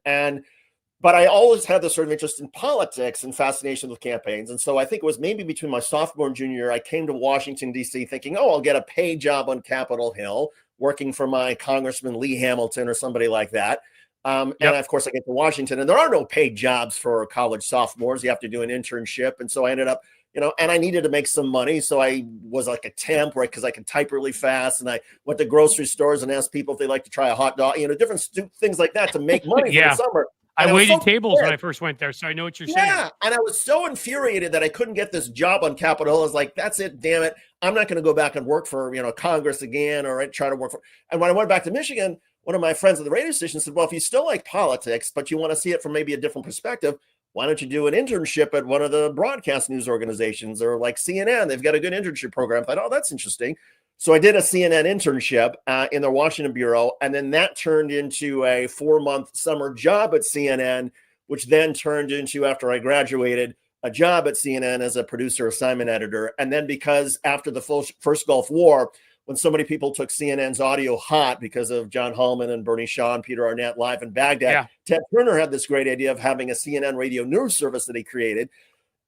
But I always had this sort of interest in politics and fascination with campaigns. And so I think it was maybe between my sophomore and junior year, I came to Washington, D.C. thinking, oh, I'll get a paid job on Capitol Hill, working for my Congressman Lee Hamilton or somebody like that. And of course, I get to Washington, and there are no paid jobs for college sophomores. You have to do an internship. And so I ended up, you know, and I needed to make some money. So I was like a temp, right? Because I could type really fast. And I went to grocery stores and asked people if they like to try a hot dog, you know, different things like that to make money for the summer. I was waited so tables when pissed. I first went there, so I know what you're saying. Yeah, and I was so infuriated that I couldn't get this job on Capitol Hill. I was like, that's it, damn it. I'm not going to go back and work for, Congress again or try to work for. And when I went back to Michigan, one of my friends at the radio station said, well, if you still like politics, but you want to see it from maybe a different perspective, why don't you do an internship at one of the broadcast news organizations or like CNN? They've got a good internship program. I thought, oh, that's interesting. So I did a CNN internship in their Washington bureau, and then that turned into a 4-month summer job at CNN, which then turned into, after I graduated, a job at CNN as a producer assignment editor. And then because after the first Gulf War, when so many people took CNN's audio hot because of John Hallman and Bernie Shaw and Peter Arnett live in Baghdad, Ted Turner had this great idea of having a CNN radio news service that he created.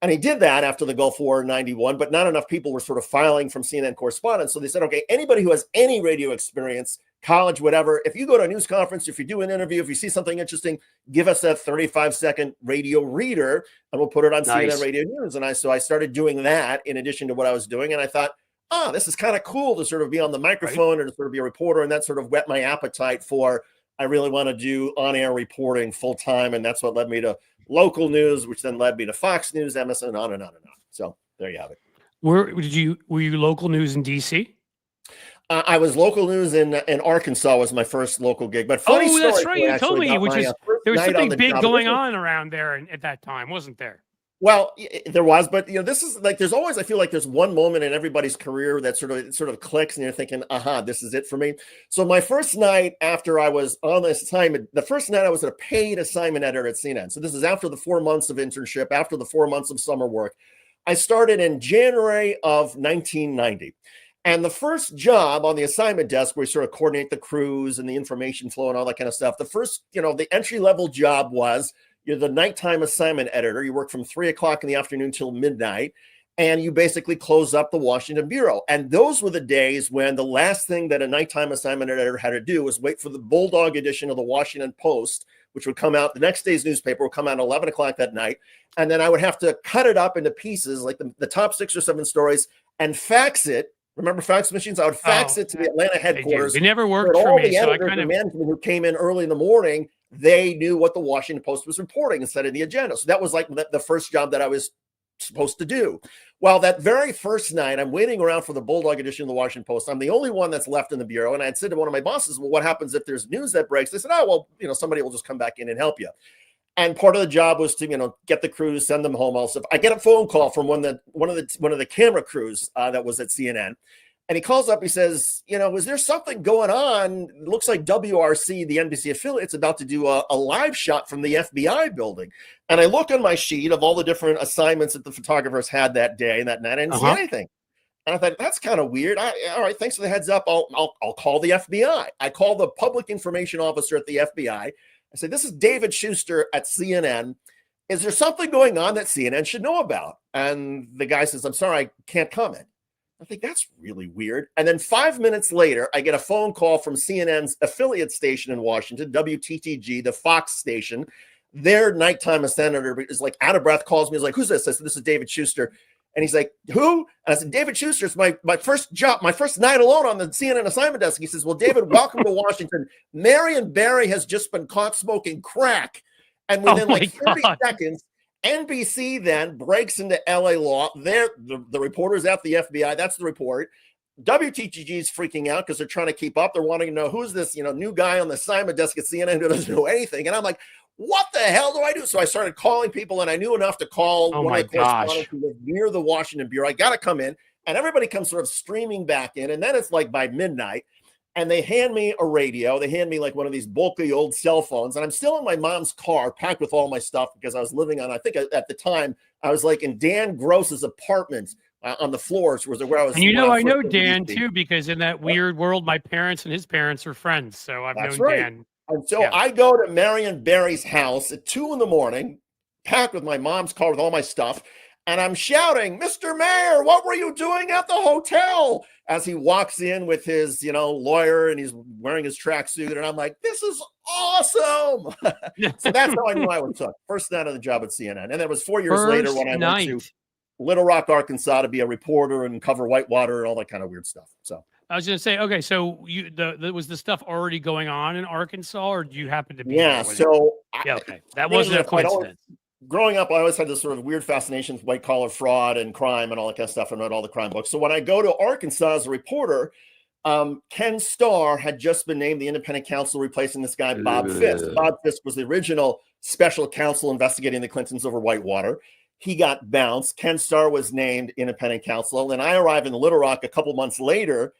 And he did that after the Gulf War in 91, but not enough people were sort of filing from CNN correspondents. So they said, okay, anybody who has any radio experience, college, whatever, if you go to a news conference, if you do an interview, if you see something interesting, give us a 35-second radio reader and we'll put it on CNN Radio News. And so I started doing that in addition to what I was doing. And I thought, this is kind of cool to sort of be on the microphone and to sort of be a reporter. And that sort of whet my appetite for, I really want to do on-air reporting full time. And that's what led me to local news, which then led me to Fox News, MSN, and on and on and on. So there you have it. Were you local news in DC? I was local news in Arkansas was my first local gig. But funny story, that's right. You told me, there was something big going on around there at that time, wasn't there? Well, there was, but this is like, there's always, I feel like there's one moment in everybody's career that sort of clicks and you're thinking, this is it for me. So my first night after I was on this assignment, the first night I was a paid assignment editor at CNN. So this is after the 4 months of internship, after the 4 months of summer work. I started in January of 1990. And the first job on the assignment desk where we sort of coordinate the crews and the information flow and all that kind of stuff. The first, the entry level job was, you're the nighttime assignment editor. You work from 3 o'clock in the afternoon till midnight, and you basically close up the Washington bureau. And those were the days when the last thing that a nighttime assignment editor had to do was wait for the Bulldog edition of the Washington Post, which would come out, the next day's newspaper would come out at 11 o'clock that night. And then I would have to cut it up into pieces, like the top 6 or 7 stories, and fax it. Remember fax machines? I would fax it to the Atlanta headquarters. They never worked for me, so I kind of... management who came in early in the morning, they knew what the Washington Post was reporting instead of the agenda. So that was like the first job that I was supposed to do. Well, that very first night, I'm waiting around for the Bulldog edition of the Washington Post. I'm the only one that's left in the bureau. And I'd said to one of my bosses, well, what happens if there's news that breaks? They said, somebody will just come back in and help you. And part of the job was to, get the crews, send them home. Also, I get a phone call from one of the camera crews that was at CNN. And he calls up, he says, is there something going on? It looks like WRC, the NBC affiliate's about to do a live shot from the FBI building. And I look on my sheet of all the different assignments that the photographers had that day and that night. I didn't see anything. And I thought, that's kind of weird. All right, thanks for the heads up. I'll call the FBI. I call the public information officer at the FBI. I said, this is David Schuster at CNN. Is there something going on that CNN should know about? And the guy says, I'm sorry, I can't comment. I think that's really weird. And then 5 minutes later, I get a phone call from CNN's affiliate station in Washington, WTTG, the Fox station. Their nighttime senator is like out of breath, calls me. He's like, who's this? I said, this is David Schuster. And he's like, who? And I said, David Schuster. It's my first job, my first night alone on the CNN assignment desk. He says, well, David, welcome to Washington. Marion Barry has just been caught smoking crack. And within 30 seconds, NBC then breaks into LA law. They're the reporters at the FBI. That's the report. WTTG is freaking out because they're trying to keep up. They're wanting to know who's this, new guy on the assignment desk at CNN who doesn't know anything. And I'm like, what the hell do I do? So I started calling people, and I knew enough to call one of the correspondents who was near the Washington bureau. I got to come in, and everybody comes sort of streaming back in. And then it's like by midnight. And they hand me a radio. They hand me like one of these bulky old cell phones. And I'm still in my mom's car packed with all my stuff because I was living on, I think at the time, I was like in Dan Gross's apartment on the floors where I was. And I know Dan too, because in that weird world, my parents and his parents are friends. So I've known Dan. And so I go to Marion Barry's house at 2 a.m, packed with my mom's car with all my stuff. And I'm shouting, Mr. Mayor, what were you doing at the hotel? As he walks in with his, lawyer, and he's wearing his tracksuit. And I'm like, this is awesome. So that's how I knew I was hooked. First night of the job at CNN. And it was 4 years later when I went to Little Rock, Arkansas to be a reporter and cover Whitewater and all that kind of weird stuff. So I was going to say, okay, so was the stuff already going on in Arkansas, or do you happen to be Yeah. there? So Yeah, okay, that wasn't a coincidence. Growing up, I always had this sort of weird fascination with white collar fraud and crime and all that kind of stuff, and read all the crime books. So when I go to Arkansas as a reporter, Ken Starr had just been named the independent counsel, replacing this guy, Bob Fisk. Bob Fisk was the original special counsel investigating the Clintons over Whitewater. He got bounced. Ken Starr was named independent counsel. And I arrive in Little Rock a couple months later,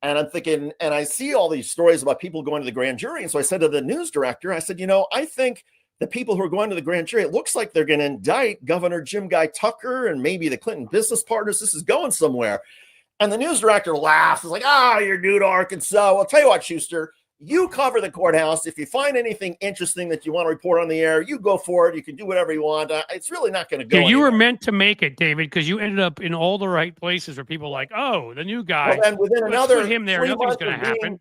and I'm thinking, and I see all these stories about people going to the grand jury. And so I said to the news director, I said, I think the people who are going to the grand jury, it looks like they're going to indict Governor Jim Guy Tucker and maybe the Clinton business partners. This is going somewhere. And the news director laughs. He's like, you're new to Arkansas. Well, I'll tell you what, Schuster, you cover the courthouse. If you find anything interesting that you want to report on the air, you go for it. You can do whatever you want. It's really not going to go. Yeah, you were meant to make it, David, because you ended up in all the right places where people are like, oh, the new guy. Well, then within another put him there, nothing's going to happen.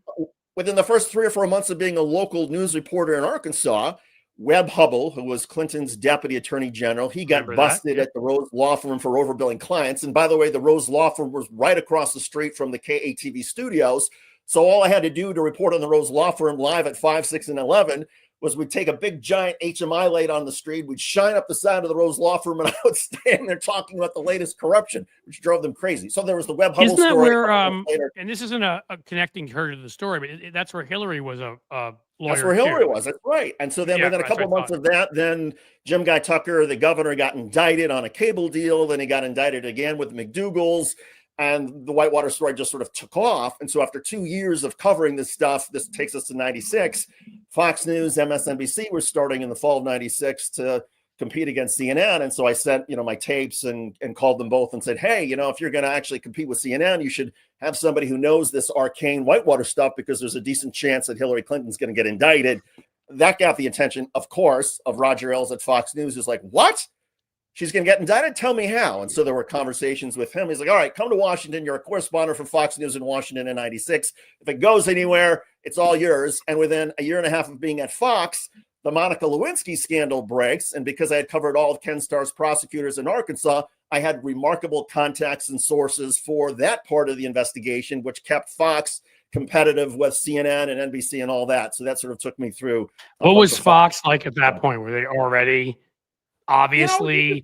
Within the first 3 or 4 months of being a local news reporter in Arkansas, Webb Hubbell, who was Clinton's deputy attorney general, he got busted at the Rose Law Firm for overbilling clients. And by the way, the Rose Law Firm was right across the street from the KATV studios. So all I had to do to report on the Rose Law Firm live at 5, 6, and 11 was we'd take a big giant HMI light on the street, we'd shine up the side of the Rose Law Firm, and I would stand there talking about the latest corruption, which drove them crazy. So there was the Webb Hubbell Isn't that story. Where, and this isn't a connecting her to the story, but that's where Hillary was a lawyer. That's where Hillary was. That's right. And so then within a couple months of that, then Jim Guy Tucker, the governor, got indicted on a cable deal. Then he got indicted again with McDougal's. And the Whitewater story just sort of took off. And so after 2 years of covering this stuff, this takes us to 96, Fox News, MSNBC were starting in the fall of 96 to compete against CNN. And so I sent, my tapes and called them both and said, hey, if you're going to actually compete with CNN, you should have somebody who knows this arcane Whitewater stuff, because there's a decent chance that Hillary Clinton's going to get indicted. That got the attention, of course, of Roger Ailes at Fox News, who's like, what? She's going to get indicted? Tell me how. And so there were conversations with him. He's like, all right, come to Washington. You're a correspondent for Fox News in Washington in 96. If it goes anywhere, it's all yours. And within a year and a half of being at Fox, the Monica Lewinsky scandal breaks. And because I had covered all of Ken Starr's prosecutors in Arkansas, I had remarkable contacts and sources for that part of the investigation, which kept Fox competitive with CNN and NBC and all that. So that sort of took me through. What was Fox like at that point? Were they already... Obviously,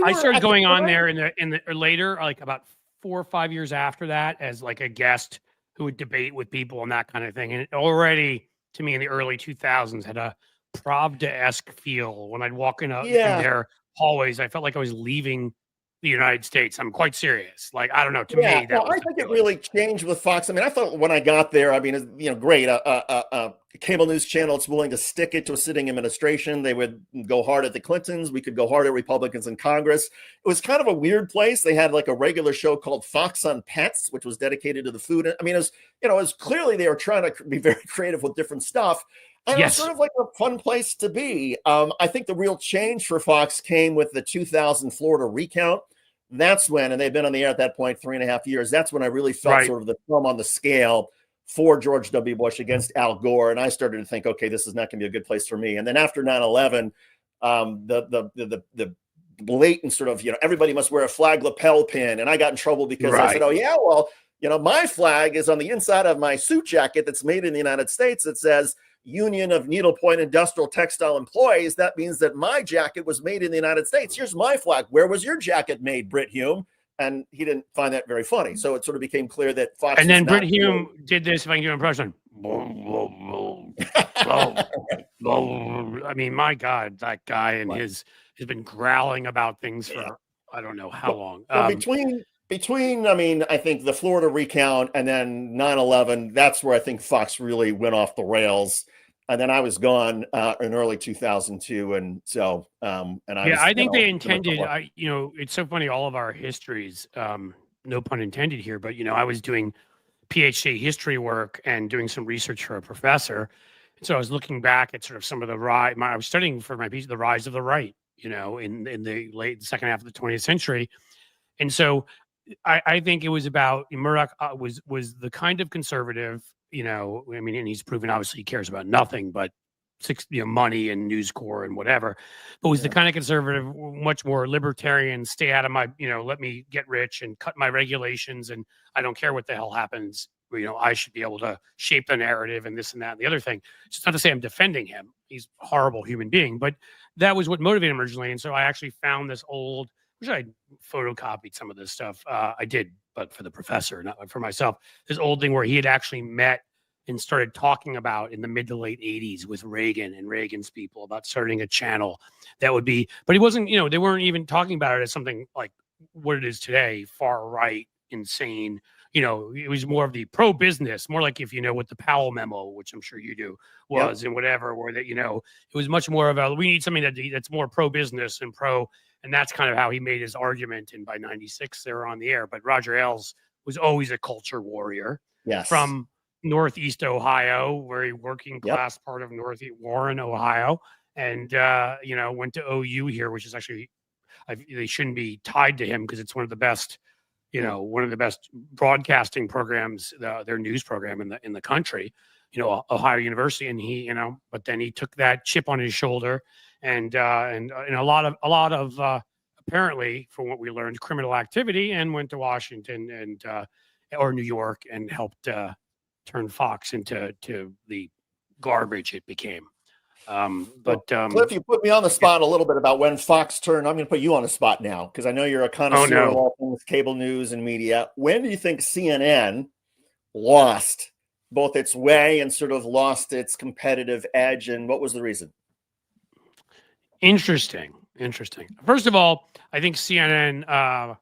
I started going on there in the later, like about 4 or 5 years after that, as like a guest who would debate with people and that kind of thing. And it already, to me, in the early 2000s, had a Pravda-esque feel. When I'd walk in their hallways, I felt like I was leaving the United States. I'm quite serious. Like, I don't know. To me, that I think it really changed with Fox. I mean, I thought when I got there, great. A cable news channel that's willing to stick it to a sitting administration. They would go hard at the Clintons. We could go hard at Republicans in Congress. It was kind of a weird place. They had like a regular show called Fox on Pets, which was dedicated to the food. I mean, it was clearly they were trying to be very creative with different stuff. And it was sort of like a fun place to be. I think the real change for Fox came with the 2000 Florida recount. That's when, and they've been on the air at that point 3.5 years. That's when I really felt sort of the thumb on the scale for George W. Bush against Al Gore. And I started to think, okay, this is not going to be a good place for me. And then after 9/11, the blatant sort of, everybody must wear a flag lapel pin. And I got in trouble because I said, oh yeah, well, my flag is on the inside of my suit jacket that's made in the United States. It says Union of Needlepoint Industrial Textile Employees. That means that my jacket was made in the United States. Here's my flag. Where was your jacket made, Britt Hume? And he didn't find that very funny. So it sort of became clear that Fox. And then Britt Hume did this, if I can do an impression. I mean, my God, that guy and has been growling about things for I don't know how long. Between, I think the Florida recount and then 9/11, that's where I think Fox really went off the rails. And then I was gone in early 2002. And so, I think they intended, it's so funny, all of our histories, no pun intended here, but, I was doing PhD history work and doing some research for a professor. And so I was looking back at sort of some of the rise, I was studying for my piece, the rise of the right, in the second half of the 20th century. And so I think it was about Murdoch was the kind of conservative, and he's proven obviously he cares about nothing but money and News Corp and whatever, but was the kind of conservative, much more libertarian, stay out of my, let me get rich and cut my regulations, and I don't care what the hell happens. I should be able to shape the narrative and this and that and the other thing. It's not to say I'm defending him. He's a horrible human being, but that was what motivated him originally. And so I actually found this old, which I photocopied some of this stuff. I did, but for the professor, not for myself. This old thing where he had actually met and started talking about in the mid to late 80s with Reagan and Reagan's people about starting a channel that would be, but he wasn't, they weren't even talking about it as something like what it is today, far right, insane. It was more of the pro business, more like if what the Powell memo, which I'm sure you do, was, and whatever, where that, it was much more of a, we need something that's more pro business and pro, and that's kind of how he made his argument. And by 96, they were on the air. But Roger Ailes was always a culture warrior from Northeast Ohio, very working class part of Northeast Warren, Ohio. And, went to OU here, which is actually, they shouldn't be tied to him because it's one of the best, one of the best broadcasting programs, their news program in the country, Ohio University. And he, but then he took that chip on his shoulder and a lot of apparently, from what we learned, criminal activity, and went to Washington and or New York and helped turn Fox into the garbage it became. Cliff, you put me on the spot a little bit about when Fox turned. I'm going to put you on the spot now because I know you're a connoisseur of all things cable news and media. When do you think CNN lost both its way and sort of lost its competitive edge, and what was the reason? Interesting. First of all, I think CNN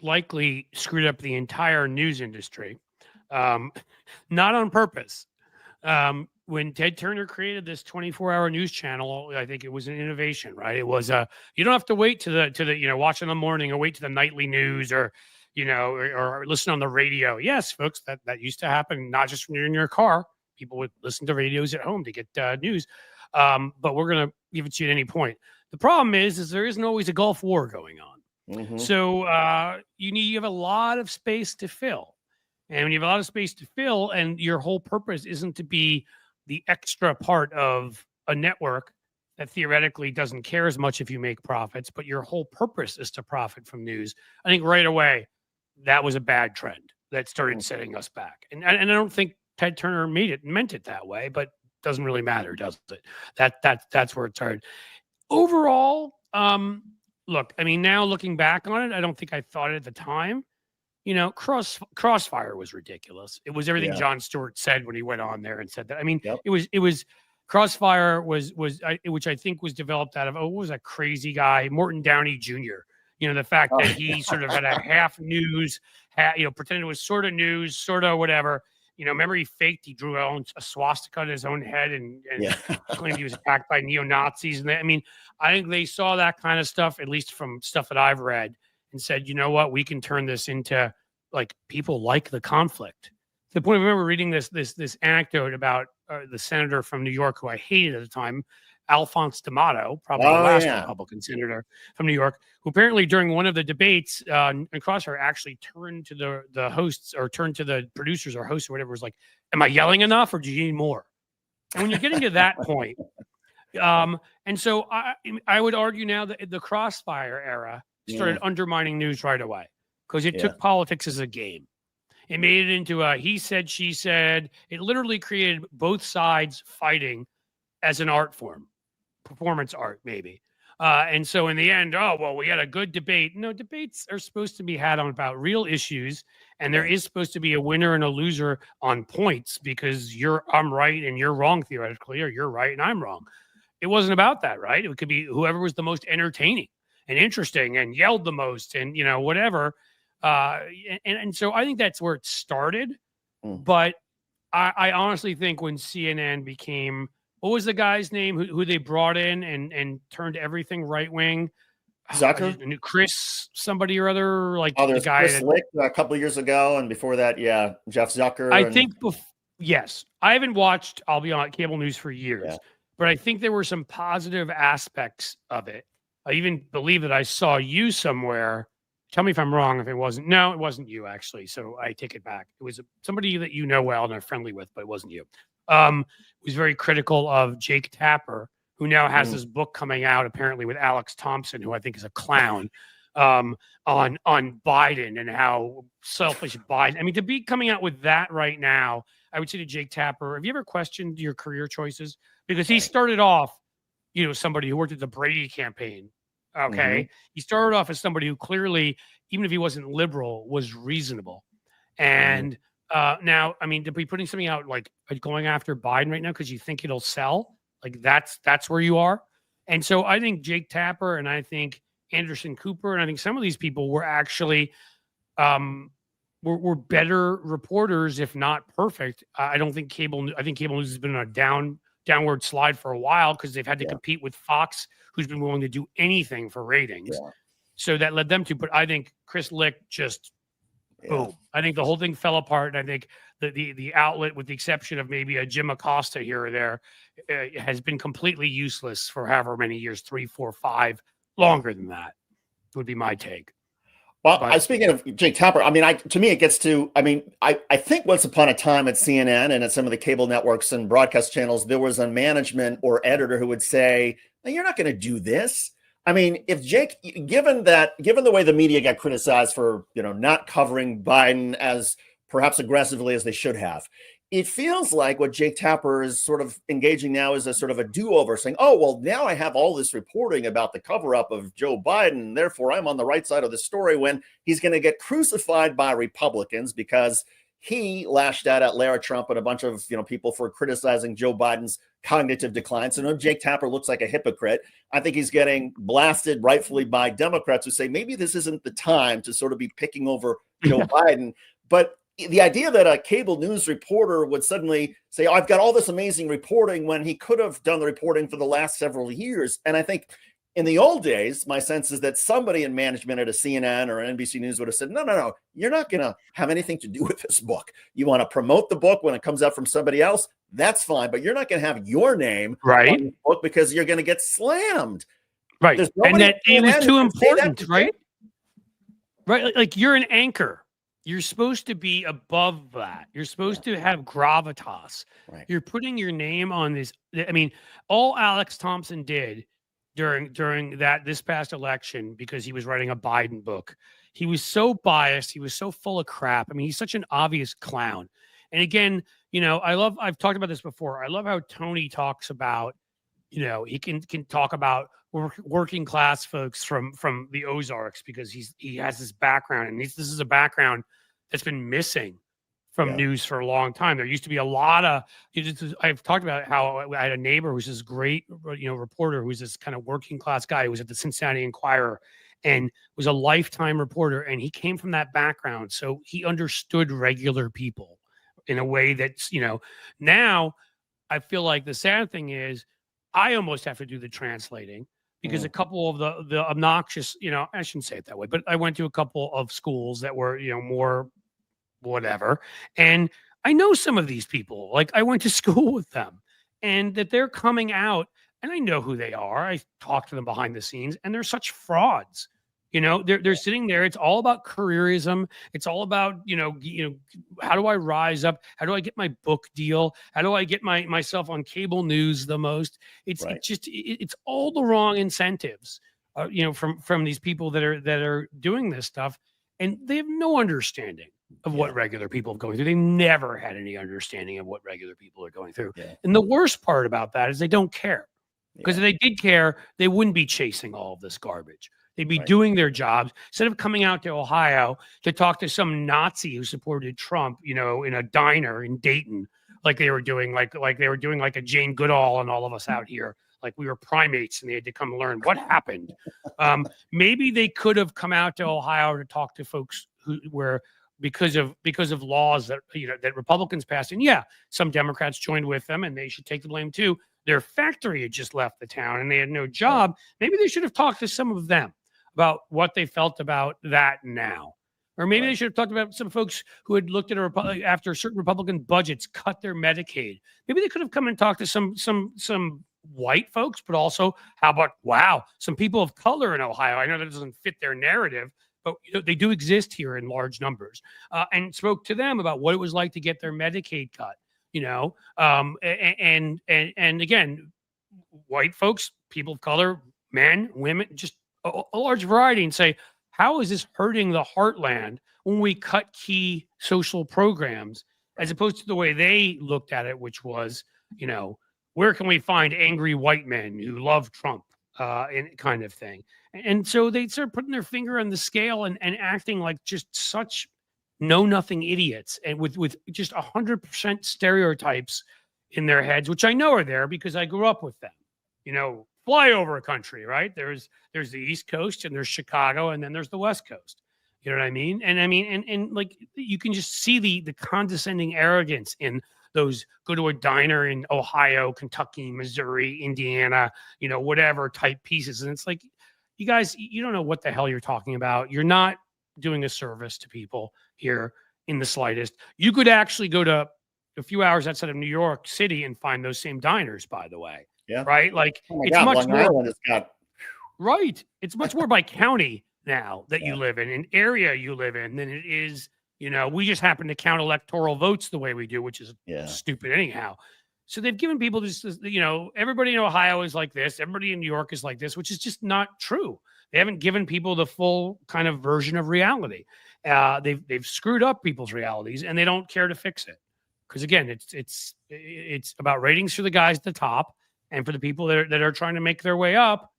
likely screwed up the entire news industry, not on purpose. When Ted Turner created this 24-hour news channel, I think it was an innovation, right? It was you don't have to wait to the watch in the morning or wait to the nightly news or listen on the radio. Yes, folks, that used to happen, not just when you're in your car. People would listen to radios at home to get news. But we're going to give it to you at any point. The problem is there isn't always a Gulf War going on. Mm-hmm. So you have a lot of space to fill. And when you have a lot of space to fill and your whole purpose isn't to be the extra part of a network that theoretically doesn't care as much if you make profits, but your whole purpose is to profit from news, I think right away that was a bad trend that started setting us back. And I don't think Ted Turner meant it that way, but it doesn't really matter, does it? That's where it started. Overall, look, I mean, now looking back on it, I don't think I thought it at the time. Crossfire was ridiculous. It was everything Jon Stewart said when he went on there and said that. I mean, it was Crossfire was which I think was developed out of, what was that crazy guy, Morton Downey Jr. The fact that he sort of had a half news, pretended it was sort of news, sort of whatever. Remember he he drew a swastika on his own head and claimed he was attacked by neo-Nazis. And I think they saw that kind of stuff, at least from stuff that I've read, and said, you know what, we can turn this into, like, people like the conflict. To the point, I remember reading this anecdote about the senator from New York who I hated at the time, Alphonse D'Amato, probably the last Republican senator from New York, who apparently during one of the debates in Crossfire actually turned to the hosts or turned to the producers or hosts or whatever, was like, am I yelling enough or do you need more? And when you're getting to that point, and so I would argue now that the Crossfire era started undermining news right away because it took politics as a game. It made it into a he said, she said. It literally created both sides fighting as an art form, performance art, maybe. And so in the end, we had a good debate. No, debates are supposed to be had on about real issues. And there is supposed to be a winner and a loser on points because I'm right and you're wrong theoretically, or you're right and I'm wrong. It wasn't about that, right? It could be whoever was the most entertaining and interesting and yelled the most and, whatever. And so I think that's where it started. But I honestly think when CNN became, what was the guy's name who they brought in and turned everything right wing? Zucker? Chris, somebody or other, like the guy. Chris Lick a couple of years ago, and before that, Jeff Zucker. I think, yes, I haven't watched, I'll be on cable news for years, but I think there were some positive aspects of it. I even believe that I saw you somewhere. Tell me if I'm wrong. If it wasn't, no, it wasn't you actually. So I take it back. It was somebody that you know well and are friendly with, but it wasn't you. was very critical of Jake Tapper, who now has this book coming out apparently with Alex Thompson, who I think is a clown, on Biden and how selfish Biden. I mean, to be coming out with that right now, I would say to Jake Tapper, have you ever questioned your career choices? Because he started off, somebody who worked at the Brady campaign. Okay. He started off as somebody who clearly, even if he wasn't liberal, was reasonable. And now, I mean, to be putting something out like going after Biden right now because you think it'll sell, like that's where you are. And so I think Jake Tapper and I think Anderson Cooper and I think some of these people were actually were better reporters, if not perfect. I think cable news has been on a downward slide for a while because they've had to compete with Fox, who's been willing to do anything for ratings. Yeah. So that led them to. But I think Chris Lick just boom. I think the whole thing fell apart. And I think the outlet, with the exception of maybe a Jim Acosta here or there, has been completely useless for however many years, 3, 4, 5, longer than that would be my take. Well, speaking of Jake Tapper, I mean, to me, it gets to, I mean, I think once upon a time at CNN and at some of the cable networks and broadcast channels, there was a management or editor who would say, no, you're not going to do this. I mean, if Jake, given the way the media got criticized for, not covering Biden as perhaps aggressively as they should have, it feels like what Jake Tapper is sort of engaging now is a sort of a do-over, saying, oh, well, now I have all this reporting about the cover-up of Joe Biden, therefore I'm on the right side of the story, when he's going to get crucified by Republicans because he lashed out at Lara Trump and a bunch of people for criticizing Joe Biden's cognitive decline. So no, Jake Tapper looks like a hypocrite. I think he's getting blasted rightfully by Democrats who say maybe this isn't the time to sort of be picking over Joe Biden. But the idea that a cable news reporter would suddenly say, oh, I've got all this amazing reporting when he could have done the reporting for the last several years. And I think in the old days, my sense is that somebody in management at a CNN or an NBC News would have said, no, you're not going to have anything to do with this book. You want to promote the book when it comes out from somebody else, that's fine, but you're not going to have your name on the book because you're going to get slammed. Right. And that it was too important, right? Right. Like you're an anchor. You're supposed to be above that. You're supposed to have gravitas. Right. You're putting your name on this. I mean, all Alex Thompson did during this past election, because he was writing a Biden book, he was so biased. He was so full of crap. I mean, he's such an obvious clown. And again, I've talked about this before. I love how Tony talks about, he can talk about working class folks from the Ozarks because he has this background, and this is a background that's been missing from news for a long time. There used to be a lot of, I've talked about how I had a neighbor who's this great, reporter who's this kind of working class guy who was at the Cincinnati Enquirer and was a lifetime reporter. And he came from that background. So he understood regular people in a way that's, now I feel like the sad thing is I almost have to do the translating because a couple of the obnoxious, I shouldn't say it that way, but I went to a couple of schools that were, more whatever. And I know some of these people, like I went to school with them, and that they're coming out and I know who they are. I talk to them behind the scenes and they're such frauds. They're sitting there. It's all about careerism. It's all about, how do I rise up? How do I get my book deal? How do I get myself on cable news the most? It's all the wrong incentives, from these people that are doing this stuff, and they have no understanding of what regular people are going through. They never had any understanding of what regular people are going through. Yeah. And the worst part about that is they don't care, because if they did care, they wouldn't be chasing all of this garbage. They'd be doing their jobs instead of coming out to Ohio to talk to some Nazi who supported Trump, in a diner in Dayton, like they were doing, like they were doing like a Jane Goodall and all of us out here, like we were primates and they had to come learn what happened. Maybe they could have come out to Ohio to talk to folks who were because of laws that that Republicans passed, and some Democrats joined with them, and they should take the blame too. Their factory had just left the town and they had no job. Maybe they should have talked to some of them about what they felt about that now. Or maybe they should have talked about some folks who had looked at after certain Republican budgets cut their Medicaid. Maybe they could have come and talked to some white folks, but also how about, some people of color in Ohio. I know that doesn't fit their narrative, but they do exist here in large numbers, and spoke to them about what it was like to get their Medicaid cut. And again, white folks, people of color, men, women, just a large variety, and say, how is this hurting the heartland when we cut key social programs, as opposed to the way they looked at it, which was, where can we find angry white men who love Trump, and kind of thing. And so they start putting their finger on the scale and acting like just such know-nothing idiots, and with just 100% stereotypes in their heads, which I know are there because I grew up with them. Flyover country, right? There's the East Coast, and there's Chicago, and then there's the West Coast. You know what I mean? And like, you can just see the condescending arrogance in those go to a diner in Ohio, Kentucky, Missouri, Indiana, whatever type pieces. And it's like, you guys, you don't know what the hell you're talking about. You're not doing a service to people here in the slightest. You could actually go to a few hours outside of New York City and find those same diners, by the way. Yeah. Right. Like, it's God, much Long more. Island has got... Right. It's much more by county now that you live in, an area you live in, than it is, we just happen to count electoral votes the way we do, which is stupid anyhow. So they've given people just, everybody in Ohio is like this, everybody in New York is like this, which is just not true. They haven't given people the full kind of version of reality. They've screwed up people's realities, and they don't care to fix it. Because again, it's about ratings for the guys at the top, and for the people that are trying to make their way up.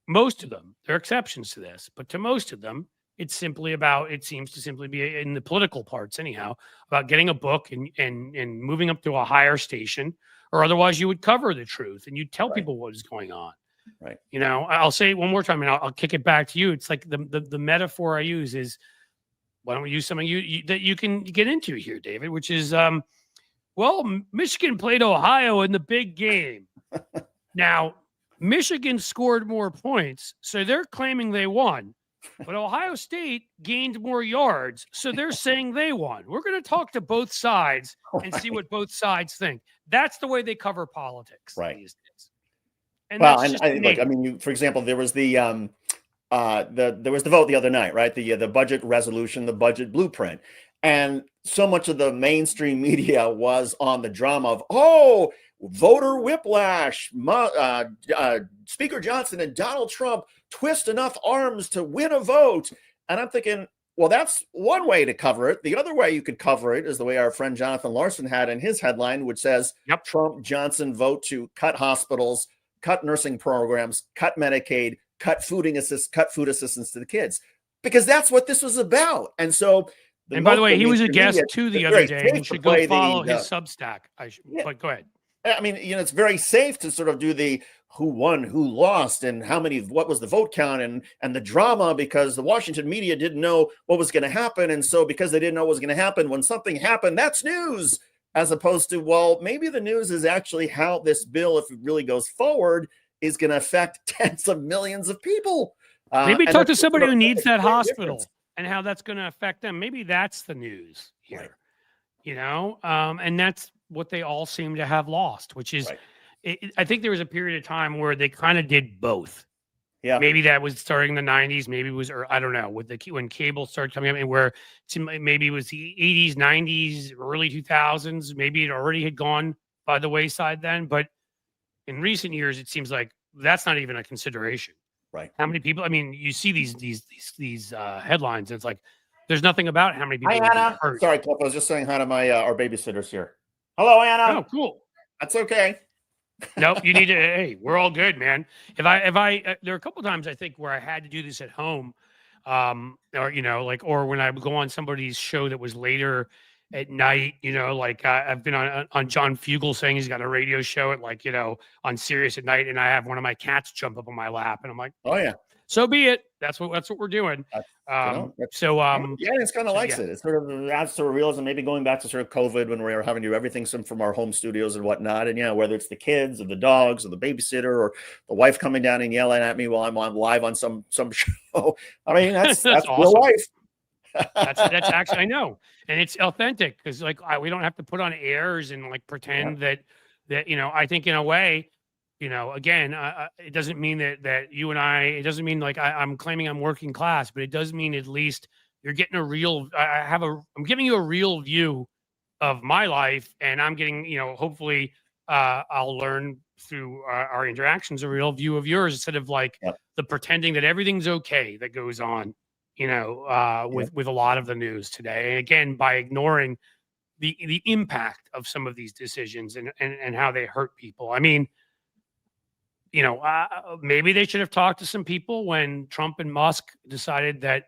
Most of them, there are exceptions to this, but to most of them, it seems to simply be, in the political parts anyhow, about getting a book and moving up to a higher station, or otherwise you would cover the truth and you'd tell people what is going on. Right. I'll say it one more time, and I'll kick it back to you. It's like the metaphor I use is, why don't we use something that you can get into here, David, which is, Michigan played Ohio in the big game. Now, Michigan scored more points, so they're claiming they won. But Ohio State gained more yards, so they're saying they won. We're going to talk to both sides and see what both sides think. That's the way they cover politics these days. And look, for example, there was the vote the other night, right? The budget resolution, the budget blueprint, and so much of the mainstream media was on the drama of voter whiplash. Speaker Johnson and Donald Trump twist enough arms to win a vote. And I'm thinking, well, that's one way to cover it. The other way you could cover it is the way our friend Jonathan Larson had in his headline, which says, Trump Johnson vote to cut hospitals, cut nursing programs, cut Medicaid, cut food assistance to the kids, because that's what this was about. And so, and by the way, he was a guest too the other day. You should go follow his Substack. But go ahead. I mean, it's very safe to sort of do the who won, who lost, and what was the vote count, and the drama, because the Washington media didn't know what was going to happen. And so because they didn't know what was going to happen, when something happened, that's news, as opposed to, well, maybe the news is actually how this bill, if it really goes forward, is going to affect tens of millions of people. Maybe talk to somebody who needs that hospital and how that's going to affect them. Maybe that's the news here, and that's what they all seem to have lost, which is, I think there was a period of time where they kind of did both. Yeah. Maybe that was starting in the 90s. Maybe it was, or I don't know, when cable started coming up, and where maybe it was the 80s, 90s, early 2000s. Maybe it already had gone by the wayside then. But in recent years, it seems like that's not even a consideration. Right. How many people? I mean, you see these headlines, and it's like there's nothing about how many people. Hi, Anna. Hurt. Sorry, Cliff. I was just saying hi to my our babysitters here. Hello, Anna. Oh, cool. That's okay. Nope. You need to. Hey, we're all good, man. If I there are a couple times I think where I had to do this at home, or when I would go on somebody's show that was later at night, I've been on John Fugel saying he's got a radio show at on Sirius at night, and I have one of my cats jump up on my lap, and I'm like, oh yeah, so be it. That's what we're doing. Yeah, it's kind of likes it. It's sort of adds to realism, maybe going back to sort of COVID when we were having to do everything from our home studios and whatnot. And whether it's the kids or the dogs or the babysitter or the wife coming down and yelling at me while I'm on live on some show. I mean, that's awesome. Real life. That's actually, I know, and it's authentic because we don't have to put on airs and pretend that I think in a way, again, it doesn't mean that you and I, it doesn't mean I'm claiming I'm working class, but it does mean at least you're getting I'm giving you a real view of my life, and I'm getting, hopefully I'll learn through our interactions a real view of yours instead of like the pretending that everything's okay that goes on, with a lot of the news today. And again, by ignoring the impact of some of these decisions and how they hurt people. I mean, maybe they should have talked to some people when Trump and Musk decided that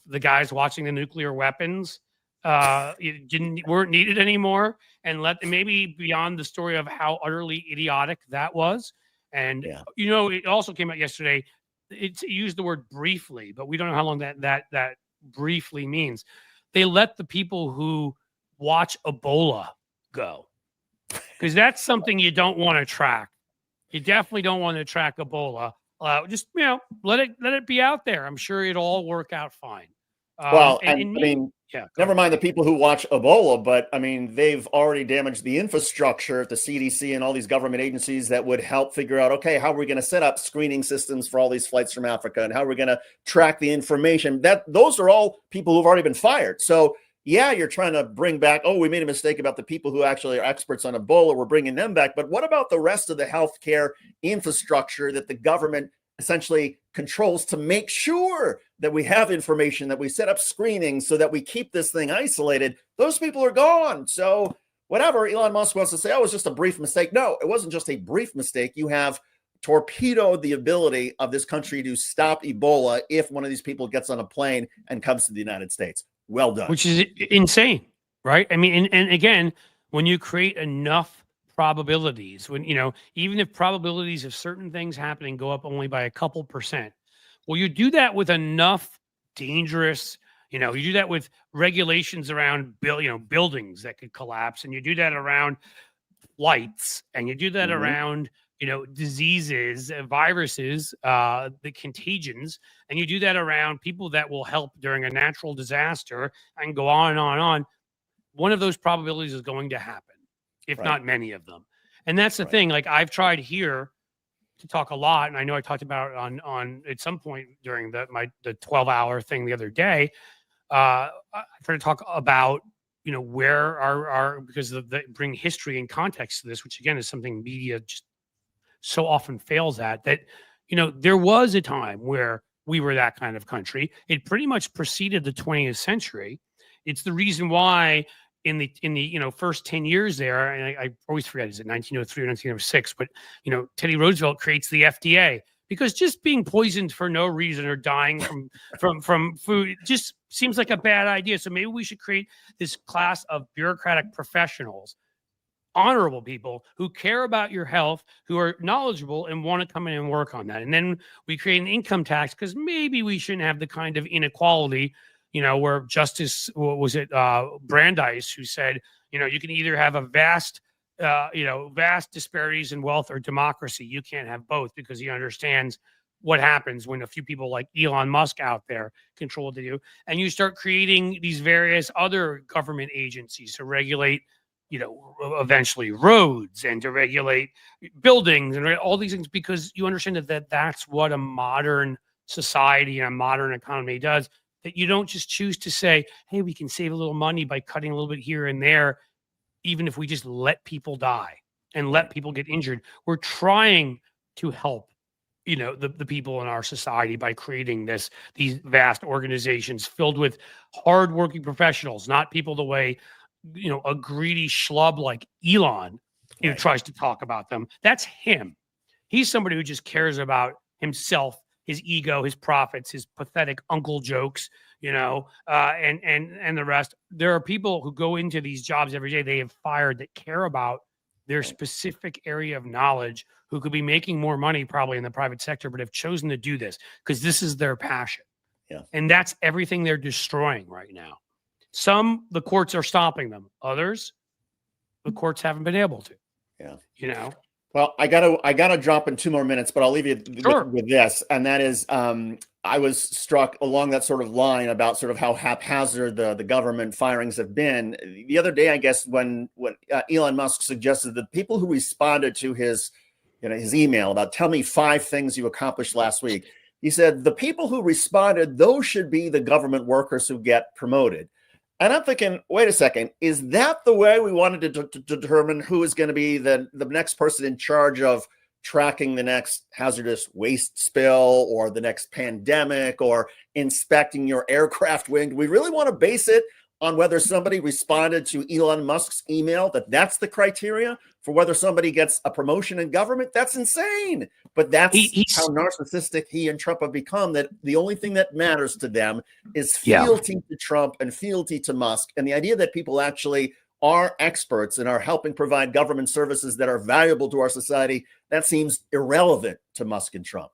the guys watching the nuclear weapons weren't needed anymore, and maybe beyond the story of how utterly idiotic that was. And it also came out yesterday. It used the word briefly, but we don't know how long that briefly means. They let the people who watch Ebola go, because that's something you don't want to track. You definitely don't want to track Ebola. Just let it be out there. I'm sure it'll all work out fine. Never mind the people who watch Ebola, but I mean, they've already damaged the infrastructure at the CDC and all these government agencies that would help figure out, okay, how are we going to set up screening systems for all these flights from Africa, and how are we going to track the information? Those are all people who've already been fired. So yeah, you're trying to bring back, we made a mistake about the people who actually are experts on Ebola. We're bringing them back. But what about the rest of the healthcare infrastructure that the government essentially controls to make sure that we have information, that we set up screening so that we keep this thing isolated? Those people are gone. So whatever Elon Musk wants to say, it was just a brief mistake. No, it wasn't just a brief mistake. You have torpedoed the ability of this country to stop Ebola if one of these people gets on a plane and comes to the United States. Well done. Which is insane, right? I mean, and again, when you create enough probabilities, when, even if probabilities of certain things happening go up only by a couple percent, well, you do that with enough dangerous, you do that with regulations around buildings that could collapse, and you do that around flights, and you do that around diseases, viruses, the contagions, and you do that around people that will help during a natural disaster, and go on and on and on. One of those probabilities is going to happen, if not many of them. And that's the thing. Like, I've tried here to talk a lot, and I know I talked about it on at some point during the 12-hour thing the other day. I tried to talk about where our because they bring history and context to this, which again is something media just so often fails at, that there was a time where we were that kind of country. It pretty much preceded the 20th century. It's the reason why in the first 10 years there, and I always forget, is it 1903 or 1906, but Teddy Roosevelt creates the FDA, because just being poisoned for no reason or dying from food just seems like a bad idea. So maybe we should create this class of bureaucratic professionals, honorable people who care about your health, who are knowledgeable and want to come in and work on that. And then we create an income tax, because maybe we shouldn't have the kind of inequality, where Justice, Brandeis, who said, you can either have a vast disparities in wealth or democracy. You can't have both, because he understands what happens when a few people like Elon Musk out there control what they do. And you start creating these various other government agencies to regulate, eventually roads, and to regulate buildings and all these things, because you understand that's what a modern society and a modern economy does. That you don't just choose to say, hey, we can save a little money by cutting a little bit here and there, even if we just let people die and let people get injured. We're trying to help, the people in our society by creating these vast organizations filled with hardworking professionals, not people the way, a greedy schlub like Elon, tries to talk about them. That's him. He's somebody who just cares about himself, his ego, his profits, his pathetic uncle jokes, and the rest. There are people who go into these jobs every day they have fired that care about their specific area of knowledge, who could be making more money probably in the private sector, but have chosen to do this because this is their passion. Yeah. And that's everything they're destroying right now. Some, the courts are stopping them. Others, the courts haven't been able to. Yeah. Well, I gotta drop in 2 more minutes, but I'll leave you with this, and that is, I was struck along that sort of line about sort of how haphazard the government firings have been. The other day, I guess, when Elon Musk suggested that people who responded to his email about tell me 5 things you accomplished last week, he said the people who responded, those should be the government workers who get promoted. And I'm thinking, wait a second, is that the way we wanted to determine who is going to be the next person in charge of tracking the next hazardous waste spill or the next pandemic or inspecting your aircraft wing? Do we really want to base it on whether somebody responded to Elon Musk's email, that's the criteria for whether somebody gets a promotion in government? That's insane. But that's how narcissistic he and Trump have become, that the only thing that matters to them is fealty to Trump and fealty to Musk. And the idea that people actually are experts and are helping provide government services that are valuable to our society, that seems irrelevant to Musk and Trump.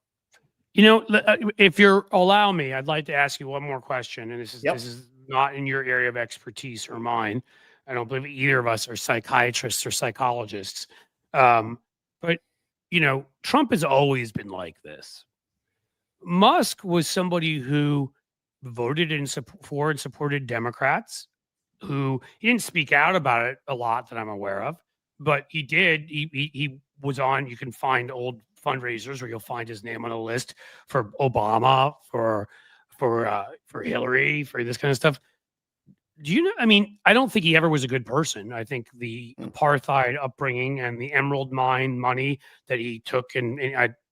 If you'll allow me, I'd like to ask you one more question. And this is not in your area of expertise or mine. I don't believe either of us are psychiatrists or psychologists. But, Trump has always been like this. Musk was somebody who voted for and supported Democrats, who he didn't speak out about it a lot that I'm aware of, but he did. He was on, you can find old fundraisers where you'll find his name on a list for Obama, for Hillary, for this kind of stuff. Do you know? I mean, I don't think he ever was a good person. I think the apartheid upbringing and the emerald mine money that he took, and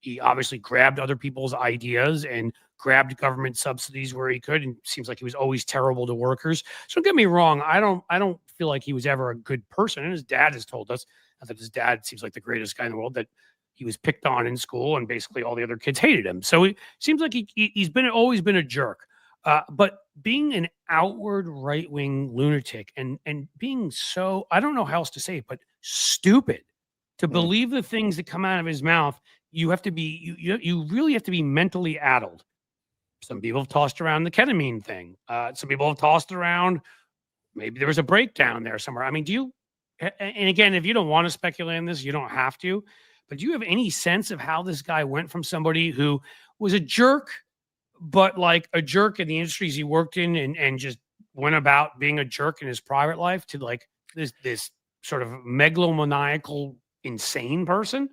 he obviously grabbed other people's ideas and grabbed government subsidies where he could. And it seems like he was always terrible to workers. So don't get me wrong. I don't feel like he was ever a good person. And his dad has told us that his dad seems like the greatest guy in the world, that he was picked on in school and basically all the other kids hated him. So it seems like he's always been a jerk. But being an outward right-wing lunatic and being so, I don't know how else to say it, but stupid to believe the things that come out of his mouth, you have to be, you really have to be mentally addled. Some people have tossed around the ketamine thing. Some people have tossed around, maybe there was a breakdown there somewhere. I mean, and again, if you don't want to speculate on this, you don't have to, but do you have any sense of how this guy went from somebody who was a jerk, but like a jerk in the industries he worked in and just went about being a jerk in his private life, to like this sort of megalomaniacal, insane person?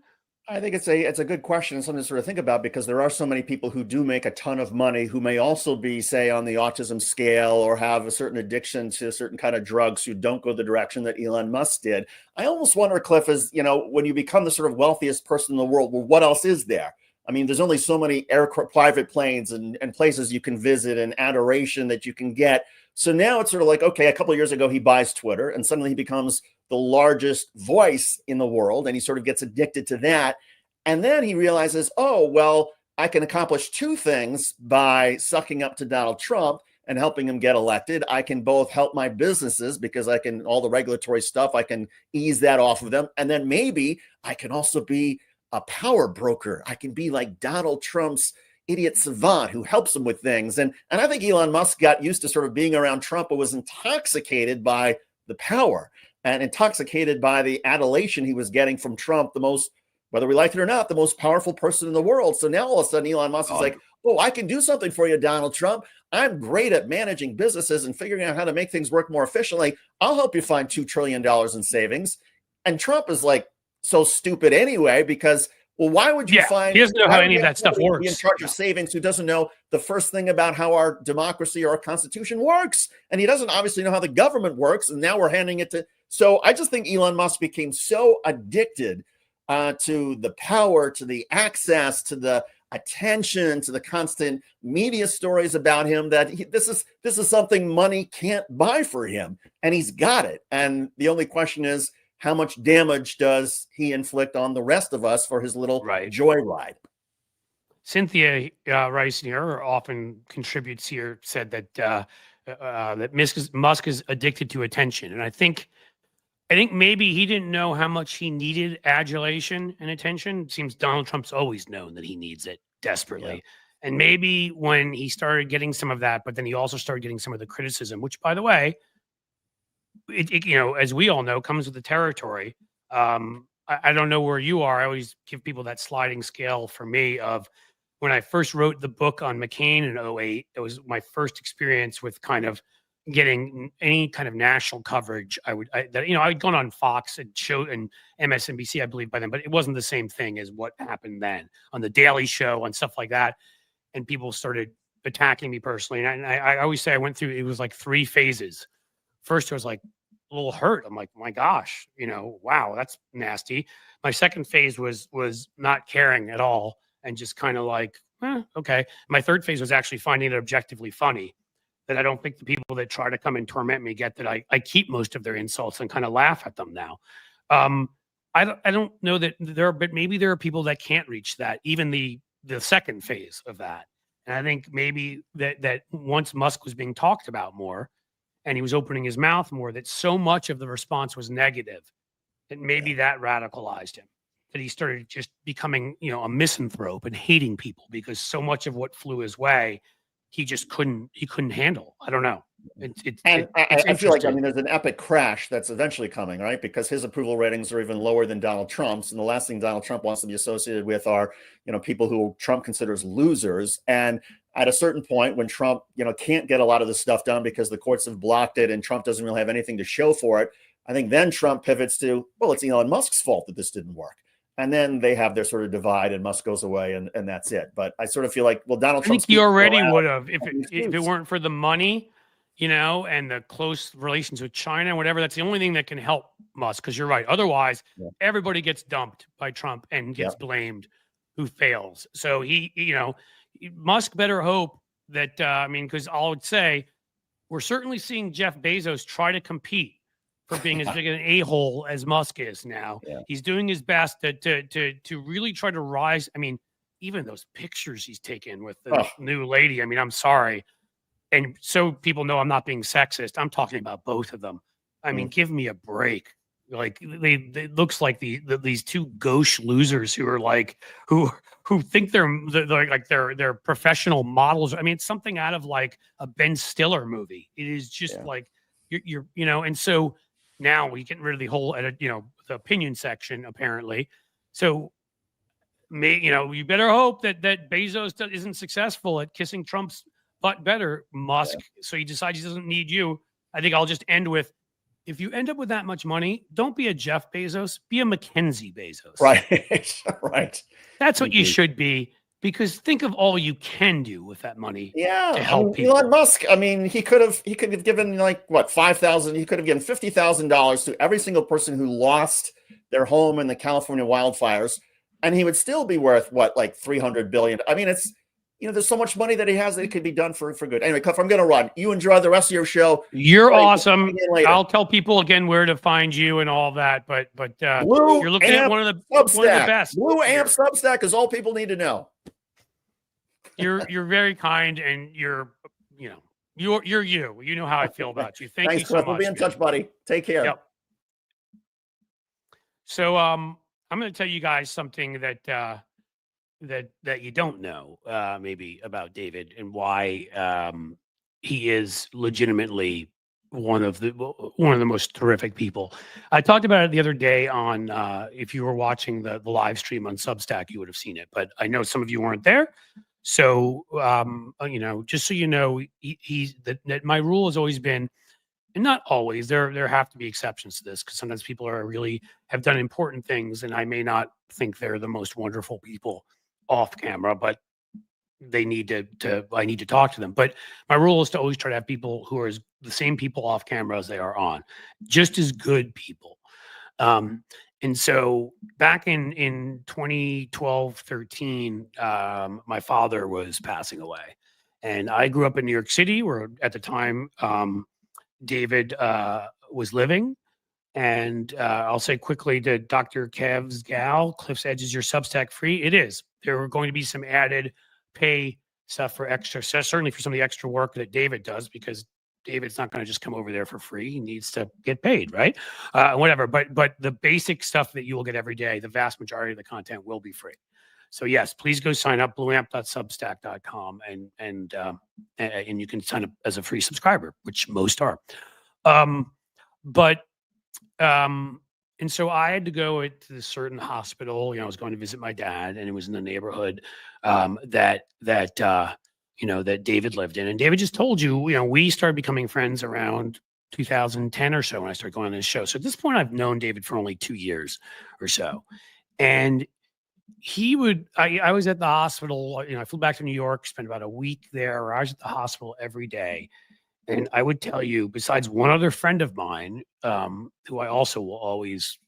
I think it's a good question and something to sort of think about, because there are so many people who do make a ton of money who may also be, say, on the autism scale or have a certain addiction to a certain kind of drugs who don't go the direction that Elon Musk did. I almost wonder, Cliff, is, when you become the sort of wealthiest person in the world, well, what else is there? I mean, there's only so many private planes and places you can visit and adoration that you can get. So now it's sort of like, okay, a couple of years ago, he buys Twitter and suddenly he becomes the largest voice in the world. And he sort of gets addicted to that. And then he realizes, oh, well, I can accomplish two things by sucking up to Donald Trump and helping him get elected. I can both help my businesses because I can, all the regulatory stuff, I can ease that off of them. And then maybe I can also be a power broker. I can be like Donald Trump's idiot savant who helps him with things. And I think Elon Musk got used to sort of being around Trump, but was intoxicated by the power and intoxicated by the adulation he was getting from Trump, the most, whether we liked it or not, the most powerful person in the world. So now all of a sudden Elon Musk is like, oh, I can do something for you, Donald Trump. I'm great at managing businesses and figuring out how to make things work more efficiently. I'll help you find $2 trillion in savings. And Trump is like, so stupid anyway, because, well, why would you find, he doesn't know how any of that stuff works, be in charge of savings who doesn't know the first thing about how our democracy or our constitution works? And he doesn't obviously know how the government works. And now we're handing it to, so I just think Elon Musk became so addicted to the power, to the access, to the attention, to the constant media stories about him, that this is something money can't buy for him, and he's got it. And the only question is, how much damage does he inflict on the rest of us for his little joyride? Cynthia Rice here often contributes here, said that Musk is addicted to attention. And I think maybe he didn't know how much he needed adulation and attention. It seems Donald Trump's always known that he needs it desperately. Yeah. And maybe when he started getting some of that, but then he also started getting some of the criticism, which, by the way, it as we all know, comes with the territory. I don't know where you are. I always give people that sliding scale for me of when I first wrote the book on McCain in 2008. It was my first experience with kind of getting any kind of national coverage. I'd gone on Fox and MSNBC, I believe, by then, but it wasn't the same thing as what happened then on the Daily Show and stuff like that. And people started attacking me personally. And I always say I went through, it was like 3 phases. first I was like a little hurt. I'm like, my gosh, wow, that's nasty. My second phase was not caring at all and just kind of like, okay. My third phase was actually finding it objectively funny, that I don't think the people that try to come and torment me get that I keep most of their insults and kind of laugh at them now. I don't know that but maybe there are people that can't reach that, even the second phase of that. And I think maybe that once Musk was being talked about more and he was opening his mouth more, that so much of the response was negative that maybe that radicalized him, that he started just becoming, a misanthrope and hating people because so much of what flew his way, he couldn't handle. I don't know. I feel like, there's an epic crash that's eventually coming, right? Because his approval ratings are even lower than Donald Trump's. And the last thing Donald Trump wants to be associated with are, people who Trump considers losers. And at a certain point when Trump, can't get a lot of this stuff done because the courts have blocked it and Trump doesn't really have anything to show for it, I think then Trump pivots to, well, it's Elon Musk's fault that this didn't work. And then they have their sort of divide and Musk goes away and that's it. But I sort of feel like, well, Donald Trump. I think he already would have if it weren't for the money, and the close relations with China and whatever. That's the only thing that can help Musk, because you're right. Otherwise, everybody gets dumped by Trump and gets blamed who fails. So Musk better hope that, because I would say we're certainly seeing Jeff Bezos try to compete for being as big an a-hole as Musk is now. Yeah. He's doing his best to really try to rise. Even those pictures he's taken with the new lady. I'm sorry. And so people know I'm not being sexist. I'm talking about both of them. Give me a break. Like they looks like these two gauche losers who are like who think they're professional models. It's something out of like a Ben Stiller movie. It is just like you're and so now we get rid of the whole the opinion section apparently. So you better hope that Bezos isn't successful at kissing Trump's butt better, Musk. So he decides he doesn't need you. I think I'll just end with, if you end up with that much money, don't be a Jeff Bezos, be a Mackenzie Bezos. Right. Right. That's what you should be, because think of all you can do with that money to help people. Elon Musk, he could have given like what, 5,000, he could have given $50,000 to every single person who lost their home in the California wildfires, and he would still be worth what, like 300 billion. It's there's so much money that he has that it could be done for good. Anyway, Cuff, I'm going to run. You enjoy the rest of your show. You're awesome. I'll tell people again where to find you and all that. But you're looking at one of the best. Blue Amp Substack is all people need to know. You're very kind, and you're you. You know how I feel about you. Thanks, you so Cliff. much. We'll be in touch, buddy. Take care. Yep. So I'm going to tell you guys something that you don't know maybe about David, and why he is legitimately one of the most terrific people. I talked about it the other day on if you were watching the live stream on Substack, you would have seen it, but I know some of you weren't there. So just so you know, that my rule has always been, and not always, there have to be exceptions to this, because sometimes people have done important things, and I may not think they're the most wonderful people off camera, but I need to talk to them. But my rule is to always try to have people who are the same people off camera as they are on, just as good people. And so back in 2012, 13, my father was passing away, and I grew up in New York City, where at the time David was living. And I'll say quickly to Dr. Kev's gal, Cliff's Edge is your Substack free. It is. There are going to be some added pay stuff for extra, certainly for some of the extra work that David does, because David's not going to just come over there for free. He needs to get paid, right? Whatever. But the basic stuff that you will get every day, the vast majority of the content will be free. So yes, please go sign up, blueamp.substack.com, and you can sign up as a free subscriber, which most are. And so I had to go to this certain hospital. I was going to visit my dad, and it was in the neighborhood that David lived in. And David just told you, we started becoming friends around 2010 or so when I started going on this show. So at this point, I've known David for only 2 years or so. And I was at the hospital, I flew back to New York, spent about a week there. I was at the hospital every day. And I would tell you, besides one other friend of mine, who I also will always,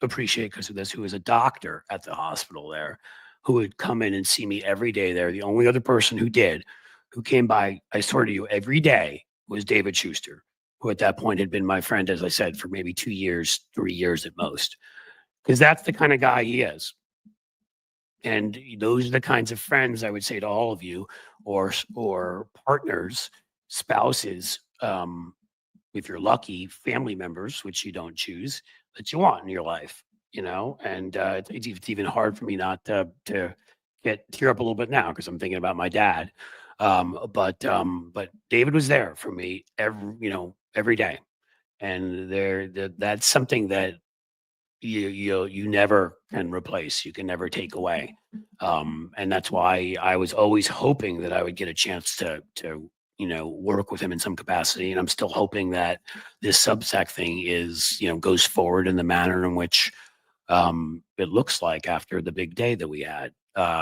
appreciate because of this, who is a doctor at the hospital there, who would come in and see me every day there. The only other person who came by, I swear to you, every day was David Schuster, who at that point had been my friend, as I said, for maybe 2 years, 3 years at most, because that's the kind of guy he is. And those are the kinds of friends I would say to all of you, or partners, spouses, if you're lucky, family members, which you don't choose, that you want in your life, and it's even hard for me not to tear up a little bit now because I'm thinking about my dad. But David was there for me every day, and that's something that you never can replace. You can never take away. And that's why I was always hoping that I would get a chance to work with him in some capacity. And I'm still hoping that this Substack thing goes forward in the manner in which it looks like after the big day that we had,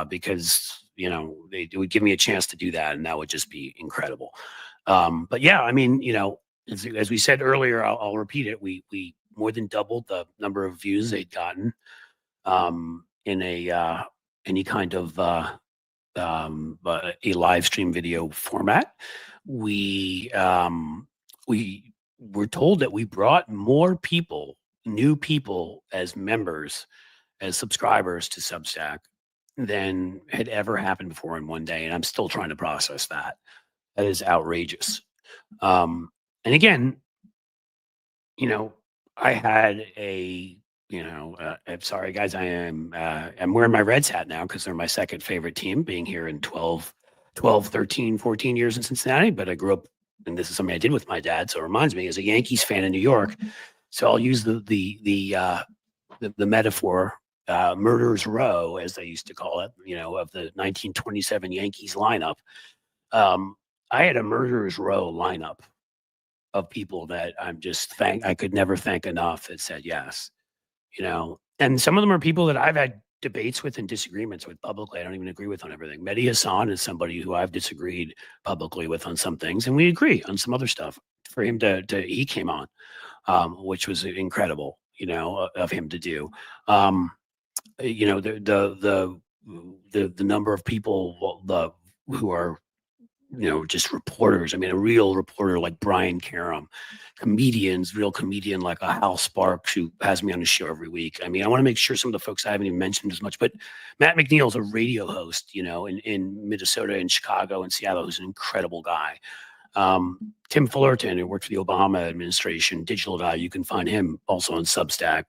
because it would give me a chance to do that, and that would just be incredible. But yeah, I mean, as we said earlier, I'll repeat it. We more than doubled the number of views they'd gotten in any kind of a live stream video format. We were told that we brought more people, new people, as members, as subscribers to Substack than had ever happened before in one day, and I'm still trying to process that. That is outrageous. And again, I had I'm sorry, guys. I'm wearing my Reds hat now because they're my second favorite team, being here in 12, 13, 14 years in Cincinnati. But I grew up, and this is something I did with my dad. So it reminds me, as a Yankees fan in New York. So I'll use the metaphor, murderer's row, as they used to call it, of the 1927 Yankees lineup. I had a murderer's row lineup of people that I could never thank enough that said yes, and some of them are people that I've had debates with and disagreements with publicly. I don't even agree with on everything. Mehdi Hassan is somebody who I've disagreed publicly with on some things, and we agree on some other stuff. For him he came on, which was incredible, of him to do. The number of people who are just reporters. I mean, a real reporter like Brian Karam, real comedian like a Hal Sparks, who has me on the show every week. I mean, I want to make sure some of the folks I haven't even mentioned as much, but Matt McNeil's a radio host, in Minnesota and Chicago and Seattle, who's an incredible guy. Tim Fullerton, who worked for the Obama administration, digital guy, you can find him also on Substack,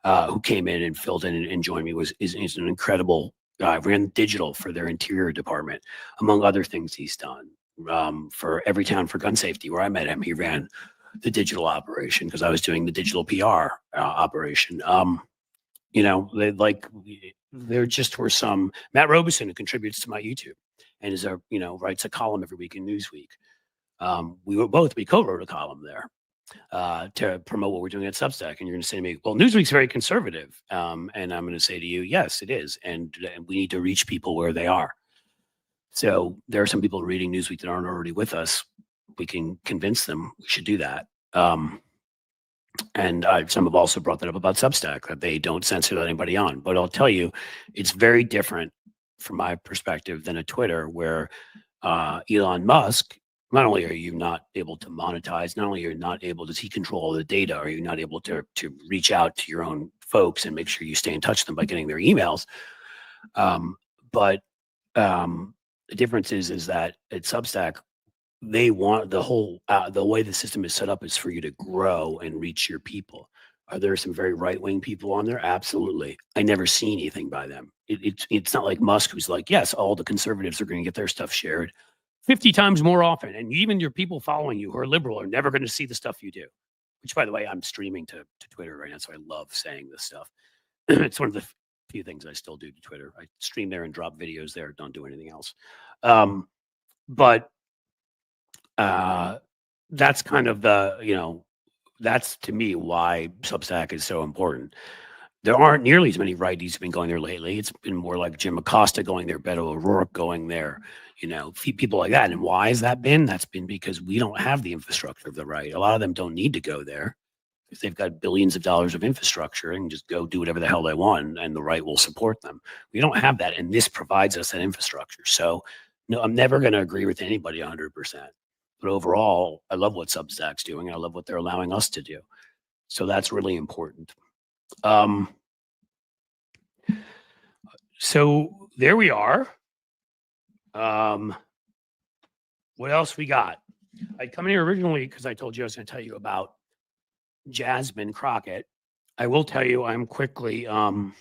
who came in and filled in and joined me, is an incredible guy. Ran digital for their interior department, among other things he's done. For Everytown for Gun Safety, where I met him, he ran the digital operation because I was doing the digital PR operation. There just were some. Matt Robeson, who contributes to my YouTube and writes a column every week in Newsweek. We co-wrote a column there to promote what we're doing at Substack. And you're going to say to me, well, Newsweek's very conservative. And I'm going to say to you, yes, it is. And we need to reach people where they are. So there are some people reading Newsweek that aren't already with us. We can convince them we should do that. And some have also brought that up about Substack, that they don't censor anybody on. But I'll tell you, it's very different from my perspective than a Twitter, where Elon Musk, not only are you not able to monetize, not only are you not able to see control all the data, are you not able to reach out to your own folks and make sure you stay in touch with them by getting their emails. But the difference is that at Substack, they want the way the system is set up is for you to grow and reach your people. Are there some very right-wing people on there? Absolutely. I never see anything by them. It's not like Musk, who's like, yes, all the conservatives are going to get their stuff shared 50 times more often. And even your people following you who are liberal are never going to see the stuff you do, which, by the way, I'm streaming to Twitter right now. So I love saying this stuff. It's one of the few things I still do to Twitter. I stream there and drop videos there. Don't do anything else. But that's kind of that's to me why Substack is so important. there aren't nearly as many righties who've been going there lately. It's been more like Jim Acosta going there, Beto O'Rourke going there, people like that. And why has that been? That's been because we don't have the infrastructure of the right. A lot of them don't need to go there because they've got billions of dollars of infrastructure and just go do whatever the hell they want, and the right will support them. We don't have that, and this provides us that infrastructure. So, no, I'm never going to agree with anybody 100%. But overall, I love what Substack's doing. I love what they're allowing us to do. So that's really important. So there we are. What else we got? I'd come in here originally because I told you I was going to tell you about Jasmine Crockett. I will tell you, I'm quickly, and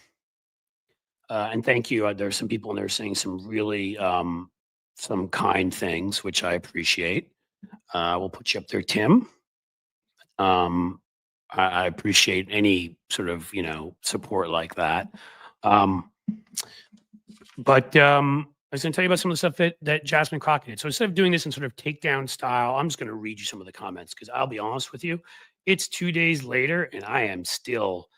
thank you. There's some people in there saying some really, some kind things, which I appreciate. We'll put you up there, Tim. I appreciate any sort of, support like that. But I was going to tell you about some of the stuff that Jasmine Crockett did. So instead of doing this in sort of takedown style, I'm just going to read you some of the comments because I'll be honest with you, it's 2 days later and I am still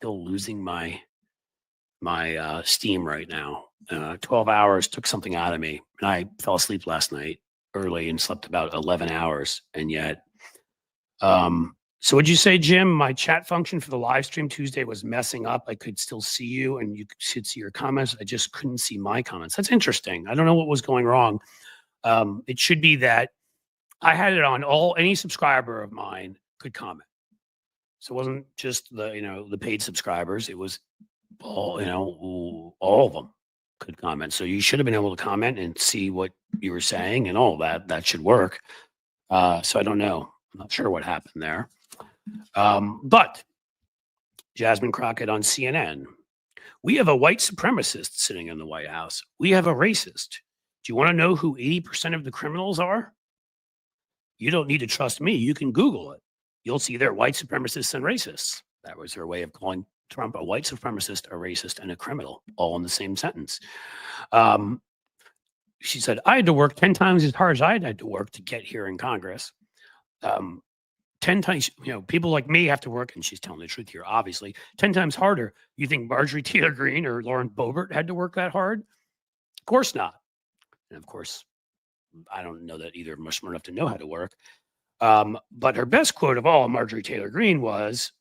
losing my steam right now. 12 hours took something out of me, and I fell asleep last night early and slept about 11 hours, and yet. So what'd you say, Jim? My chat function for the live stream Tuesday was messing up. I could still see you and you should see your comments. I just couldn't see my comments. That's interesting. I don't know what was going wrong. It should be that I had it on any subscriber of mine could comment. So it wasn't just the paid subscribers. It was all of them could comment. So you should have been able to comment and see what you were saying and all that. That should work. So I don't know. I'm not sure what happened there. But Jasmine Crockett on CNN. We have a white supremacist sitting in the White House. We have a racist. Do you want to know who 80% of the criminals are? You don't need to trust me. You can Google it. You'll see they're white supremacists and racists. That was her way of calling Trump a white supremacist, a racist, and a criminal, all in the same sentence. She said, I had to work 10 times as hard as I had to work to get here in Congress. 10 times, people like me have to work, and she's telling the truth here, obviously, 10 times harder. You think Marjorie Taylor Greene or Lauren Boebert had to work that hard? Of course not. And of course, I don't know that either of them are smart enough to know how to work. But her best quote of all, Marjorie Taylor Greene, was,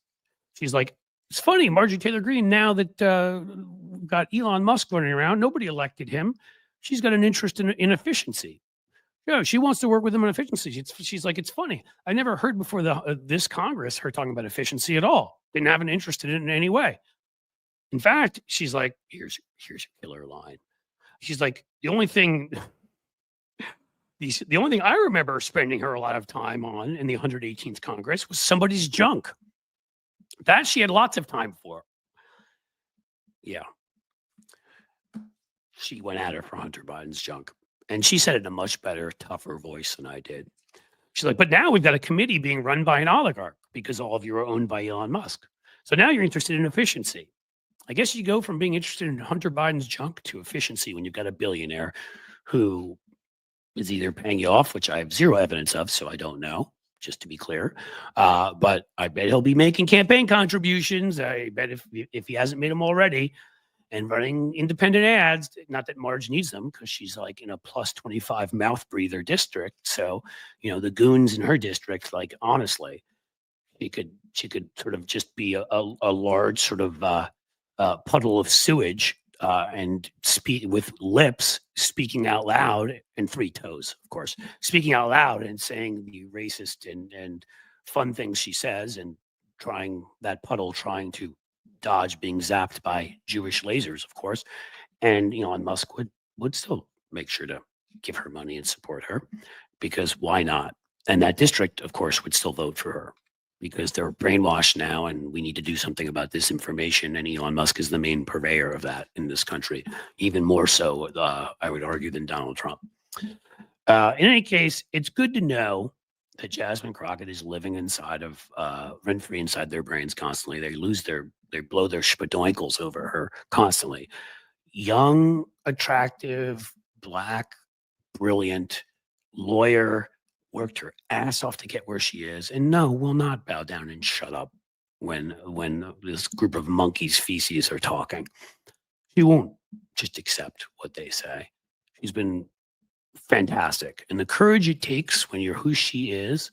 she's like, it's funny, Marjorie Taylor Greene, now that we've got Elon Musk running around, nobody elected him. She's got an interest in efficiency. She wants to work with him on efficiency. She's like, it's funny. I never heard before this Congress her talking about efficiency at all. Didn't have an interest in it in any way. In fact, she's like, here's your killer line. She's like, the only thing I remember spending her a lot of time on in the 118th Congress was somebody's junk. That she had lots of time for. Yeah. She went at her for Hunter Biden's junk. And she said it in a much better, tougher voice than I did. She's like, but now we've got a committee being run by an oligarch because all of you are owned by Elon Musk. So now you're interested in efficiency. I guess you go from being interested in Hunter Biden's junk to efficiency when you've got a billionaire who is either paying you off, which I have zero evidence of, so I don't know, just to be clear. But I bet he'll be making campaign contributions. I bet if he hasn't made them already, and running independent ads, not that Marge needs them because she's like in a plus 25 mouth breather district. So, the goons in her district, like, honestly, she could sort of just be a large sort of puddle of sewage and speak with lips, speaking out loud, and 3 toes, of course, speaking out loud and saying the racist and fun things she says, and trying to dodge being zapped by Jewish lasers, of course. And Elon Musk would still make sure to give her money and support her, because why not? And that district, of course, would still vote for her because they're brainwashed now, and we need to do something about this information. And Elon Musk is the main purveyor of that in this country, even more so, I would argue, than Donald Trump. In any case, it's good to know that Jasmine Crockett is living inside of rent-free inside their brains constantly. They blow their spadoinkles over her constantly. Young, attractive, Black, brilliant lawyer, worked her ass off to get where she is, and no, will not bow down and shut up when this group of monkeys' feces are talking. She won't just accept what they say. She's been fantastic. And the courage it takes when you're who she is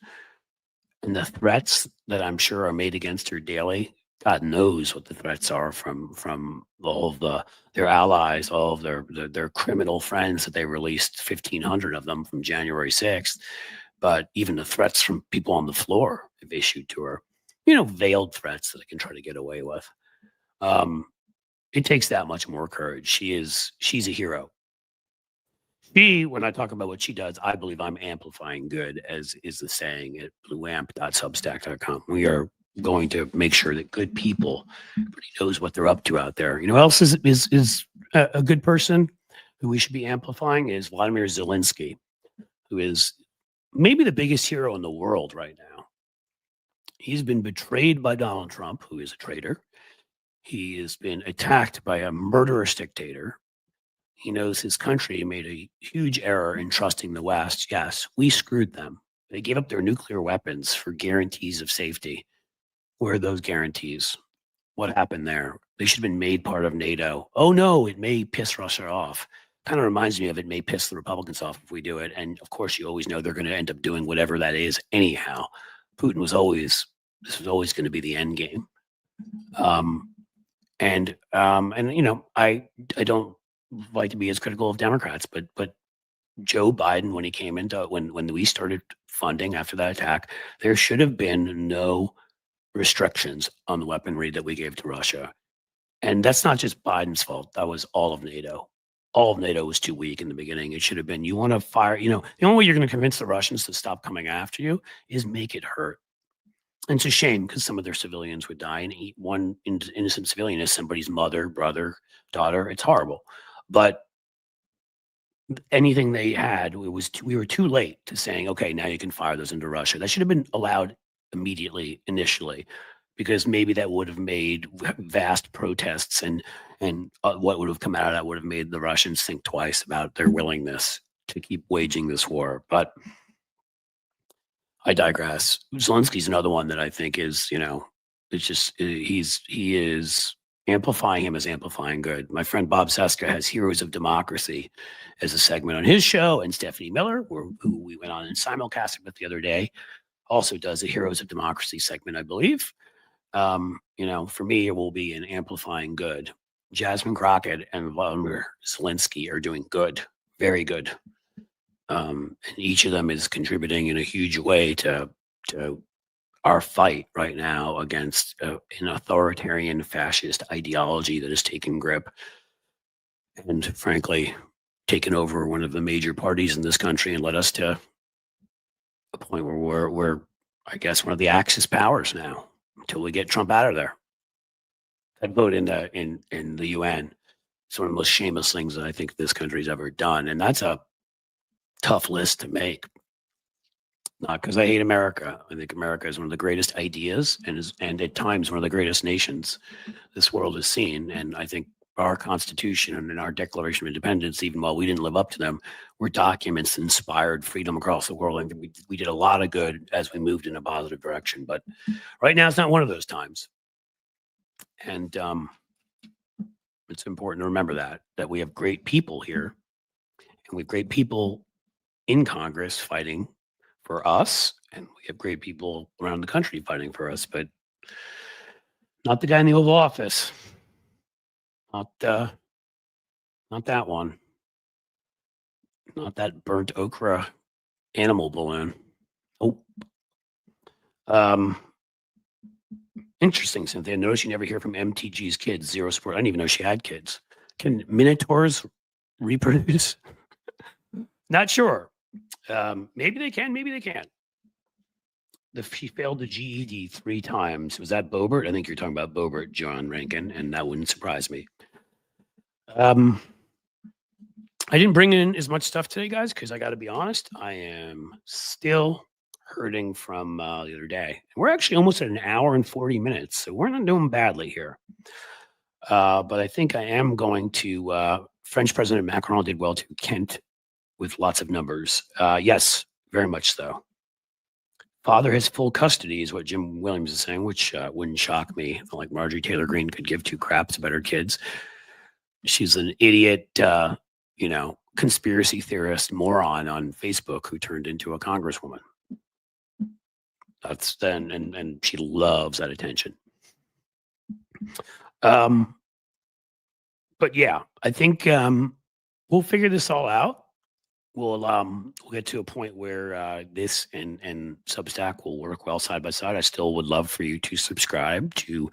and the threats that I'm sure are made against her daily, God knows what the threats are from all of their allies, all of their criminal friends that they released, 1,500 of them from January 6th. But even the threats from people on the floor have issued to her, veiled threats that they can try to get away with. It takes that much more courage. She's a hero. When I talk about what she does, I believe I'm amplifying good, as is the saying at blueamp.substack.com. We are going to make sure that good people, everybody knows what they're up to out there. You know who else is a good person who we should be amplifying is Vladimir Zelensky, who is maybe the biggest hero in the world right now. He's been betrayed by Donald Trump, who is a traitor. He has been attacked by a murderous dictator. He knows his country made a huge error in trusting the West. Yes, we screwed them. They gave up their nuclear weapons for guarantees of safety. Where are those guarantees? What happened there? They should have been made part of NATO. Oh, no, it may piss Russia off. Kind of reminds me of it may piss the Republicans off if we do it. And of course, you always know they're going to end up doing whatever that is anyhow. Putin was always going to be the end game. And I don't like to be as critical of Democrats, but Joe Biden, when he came into when we started funding after that attack, there should have been no restrictions on the weaponry that we gave to Russia. And that's not just Biden's fault. That was all of NATO. All of NATO was too weak in the beginning. It should have been, you want to fire, the only way you're going to convince the Russians to stop coming after you is make it hurt. And it's a shame because some of their civilians would die, and one innocent civilian is somebody's mother, brother, daughter. It's horrible. But anything they had, we were too late to saying, okay, now you can fire those into Russia. That should have been allowed immediately, initially, because maybe that would have made vast protests, and what would have come out of that would have made the Russians think twice about their willingness to keep waging this war. But I digress. Zelensky's another one that I think is, it's just, he is amplifying him as amplifying good. My friend Bob Seska has Heroes of Democracy as a segment on his show, and Stephanie Miller, who we went on and simulcasted with the other day, also does a Heroes of Democracy segment, I believe. For me, it will be an amplifying good. Jasmine Crockett and Vladimir Zelensky are doing good, very good. And each of them is contributing in a huge way to our fight right now against an authoritarian fascist ideology that has taken grip and, frankly, taken over one of the major parties in this country and led us to a point where we're, I guess, one of the Axis powers now until we get Trump out of there. That vote in the UN is one of the most shameless things that I think this country's ever done, and that's a tough list to make. Not because I hate America. I think America is one of the greatest ideas and at times one of the greatest nations this world has seen. And I think our Constitution and our Declaration of Independence, even while we didn't live up to them, were documents that inspired freedom across the world. And we did a lot of good as we moved in a positive direction. But right now, it's not one of those times. And it's important to remember that we have great people here, and we have great people in Congress fighting for us, and we have great people around the country fighting for us, but not the guy in the Oval Office. Not that one. Not that burnt okra animal balloon. Oh. Interesting, Cynthia. Notice you never hear from MTG's kids. Zero support. I didn't even know she had kids. Can minotaurs reproduce? Not sure. Maybe they can, maybe they can't. She failed the GED 3 times. Was that Boebert? I think you're talking about Boebert, John Rankin, and that wouldn't surprise me. I didn't bring in as much stuff today, guys, because I got to be honest, I am still hurting from the other day. We're actually almost at an hour and 40 minutes, so we're not doing badly here. But I think I am going to, French President Macron did well to Kent with lots of numbers. Yes, very much so. Father has full custody is what Jim Williams is saying, which wouldn't shock me. Like Marjorie Taylor Greene could give two craps about her kids. She's an idiot, conspiracy theorist moron on Facebook who turned into a congresswoman. That's then, and she loves that attention. But yeah, I think we'll figure this all out. We'll get to a point where this and Substack will work well side by side. I still would love for you to subscribe to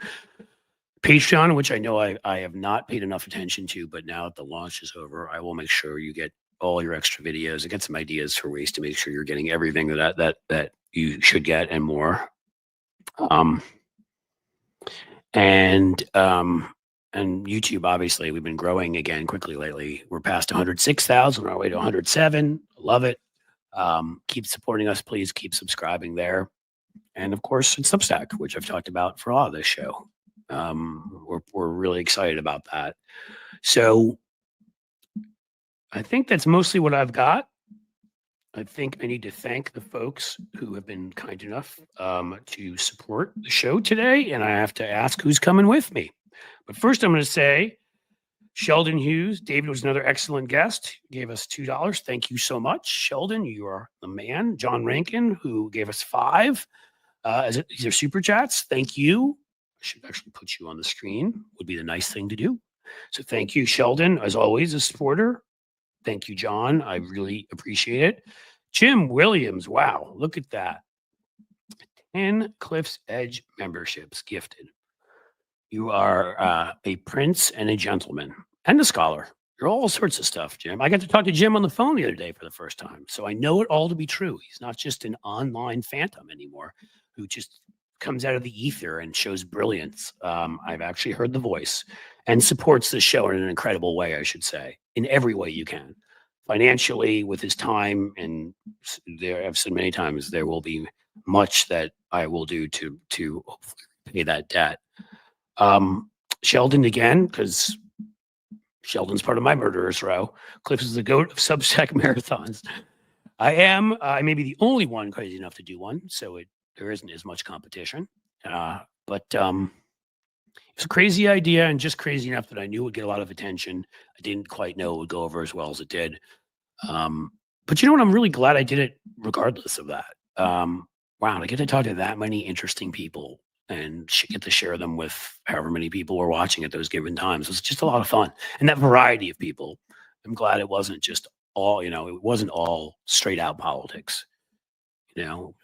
Patreon, which I know I have not paid enough attention to, but now that the launch is over, I will make sure you get all your extra videos. I get some ideas for ways to make sure you're getting everything that you should get and more. And YouTube, obviously, we've been growing again quickly lately. We're past 106,000, on our way to 107. Love it. Keep supporting us, please. Keep subscribing there. And of course, it's Substack, which I've talked about for all of this show. We're really excited about that. So I think that's mostly what I've got. I think I need to thank the folks who have been kind enough to support the show today. And I have to ask who's coming with me. But first, I'm going to say Sheldon Hughes. David was another excellent guest. Gave us $2. Thank you so much, Sheldon. You are the man. John Rankin, who gave us $5. These are super chats. Thank you. I should actually put you on the screen. Would be the nice thing to do. So thank you, Sheldon, as always, a supporter. Thank you, John. I really appreciate it. Jim Williams. Wow, look at that. 10 Cliff's Edge memberships gifted. You are a prince and a gentleman and a scholar. You're all sorts of stuff, Jim. I got to talk to Jim on the phone the other day for the first time. So I know it all to be true. He's not just an online phantom anymore who just comes out of the ether and shows brilliance. I've actually heard the voice and supports the show in an incredible way, I should say, in every way you can. Financially, with his time, and there I've said many times, there will be much that I will do to hopefully pay that debt. Sheldon again, because Sheldon's part of my murderer's row. Cliff is the GOAT of Substack marathons. I may be the only one crazy enough to do one, so there isn't as much competition. But it's a crazy idea and just crazy enough that I knew it would get a lot of attention. I didn't quite know it would go over as well as it did. But you know what? I'm really glad I did it regardless of that. Wow, I get to talk to that many interesting people and get to share them with however many people were watching at those given times. It was just a lot of fun. And that variety of people, I'm glad it wasn't just all, it wasn't all straight out politics.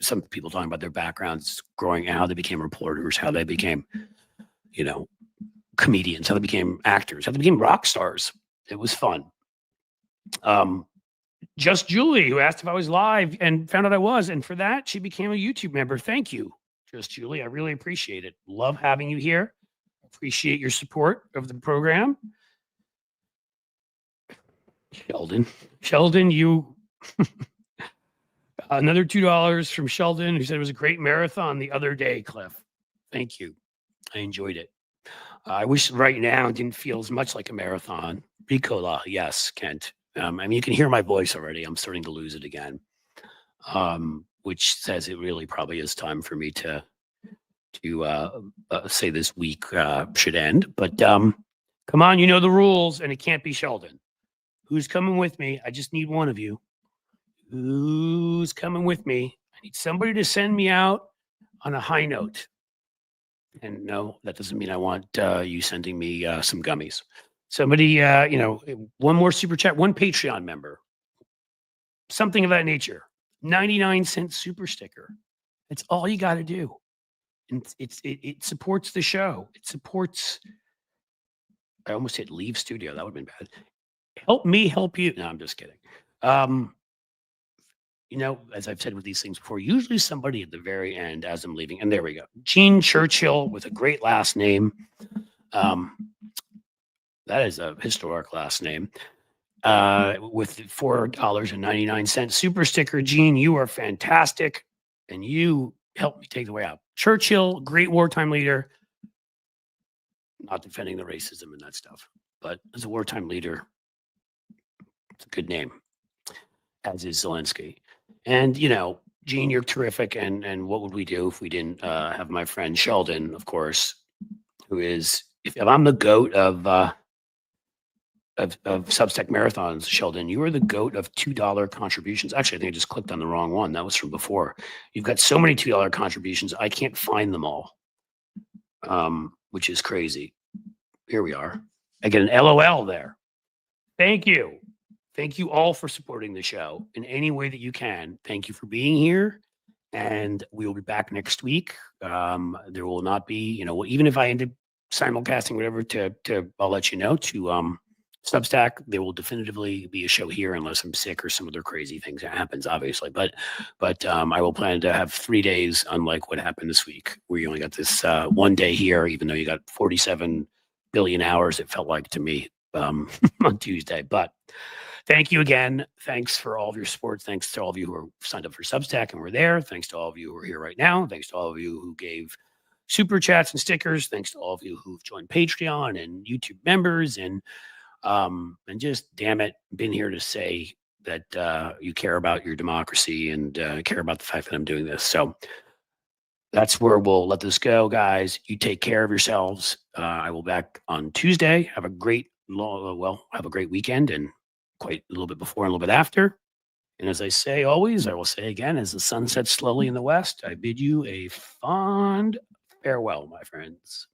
Some people talking about their backgrounds growing, how they became reporters, how they became, comedians, how they became actors, how they became rock stars. It was fun. Just Julie, who asked if I was live and found out I was. And for that, she became a YouTube member. Thank you, Just Julie. I really appreciate it. Love having you here. Appreciate your support of the program. Sheldon, you... Another $2 from Sheldon, who said it was a great marathon the other day, Cliff. Thank you. I enjoyed it. I wish right now it didn't feel as much like a marathon. Ricola, yes, Kent. You can hear my voice already. I'm starting to lose it again, which says it really probably is time for me to say this week should end. But come on, you know the rules, and it can't be Sheldon. Who's coming with me? I just need one of you. Who's coming with me? I need somebody to send me out on a high note. And no, that doesn't mean I want you sending me some gummies. Somebody, one more super chat, one Patreon member, something of that nature. 99-cent super sticker. That's all you got to do. And it supports the show. It supports. I almost hit leave studio. That would have been bad. Help me help you. No, I'm just kidding. As I've said with these things before, usually somebody at the very end as I'm leaving, and there we go. Gene Churchill with a great last name. That is a historic last name. With $4.99 super sticker. Gene, you are fantastic. And you helped me take the way out. Churchill, great wartime leader. Not defending the racism and that stuff, but as a wartime leader, it's a good name, as is Zelensky. And, Gene, you're terrific. And what would we do if we didn't have my friend Sheldon, of course, who is, if I'm the goat of Substack marathons, Sheldon, you are the goat of $2 contributions. Actually, I think I just clicked on the wrong one. That was from before. You've got so many $2 contributions. I can't find them all, which is crazy. Here we are. I get an LOL there. Thank you. Thank you all for supporting the show in any way that you can. Thank you for being here. And we will be back next week. There will not be, even if I end up simulcasting whatever I'll let you know to Substack, there will definitively be a show here unless I'm sick or some other crazy things that happens, obviously. But I will plan to have 3 days, unlike what happened this week, where you only got this 1 day here, even though you got 47 billion hours, it felt like to me on Tuesday. But thank you again. Thanks for all of your support. Thanks to all of you who are signed up for Substack and were there. Thanks to all of you who are here right now. Thanks to all of you who gave super chats and stickers. Thanks to all of you who've joined Patreon and YouTube members. And just, damn it, been here to say that you care about your democracy and care about the fact that I'm doing this. So that's where we'll let this go, guys. You take care of yourselves. I will be back on Tuesday. Have a great weekend, and quite a little bit before and a little bit after. And as I say always, I will say again, as the sun sets slowly in the west, I bid you a fond farewell, my friends.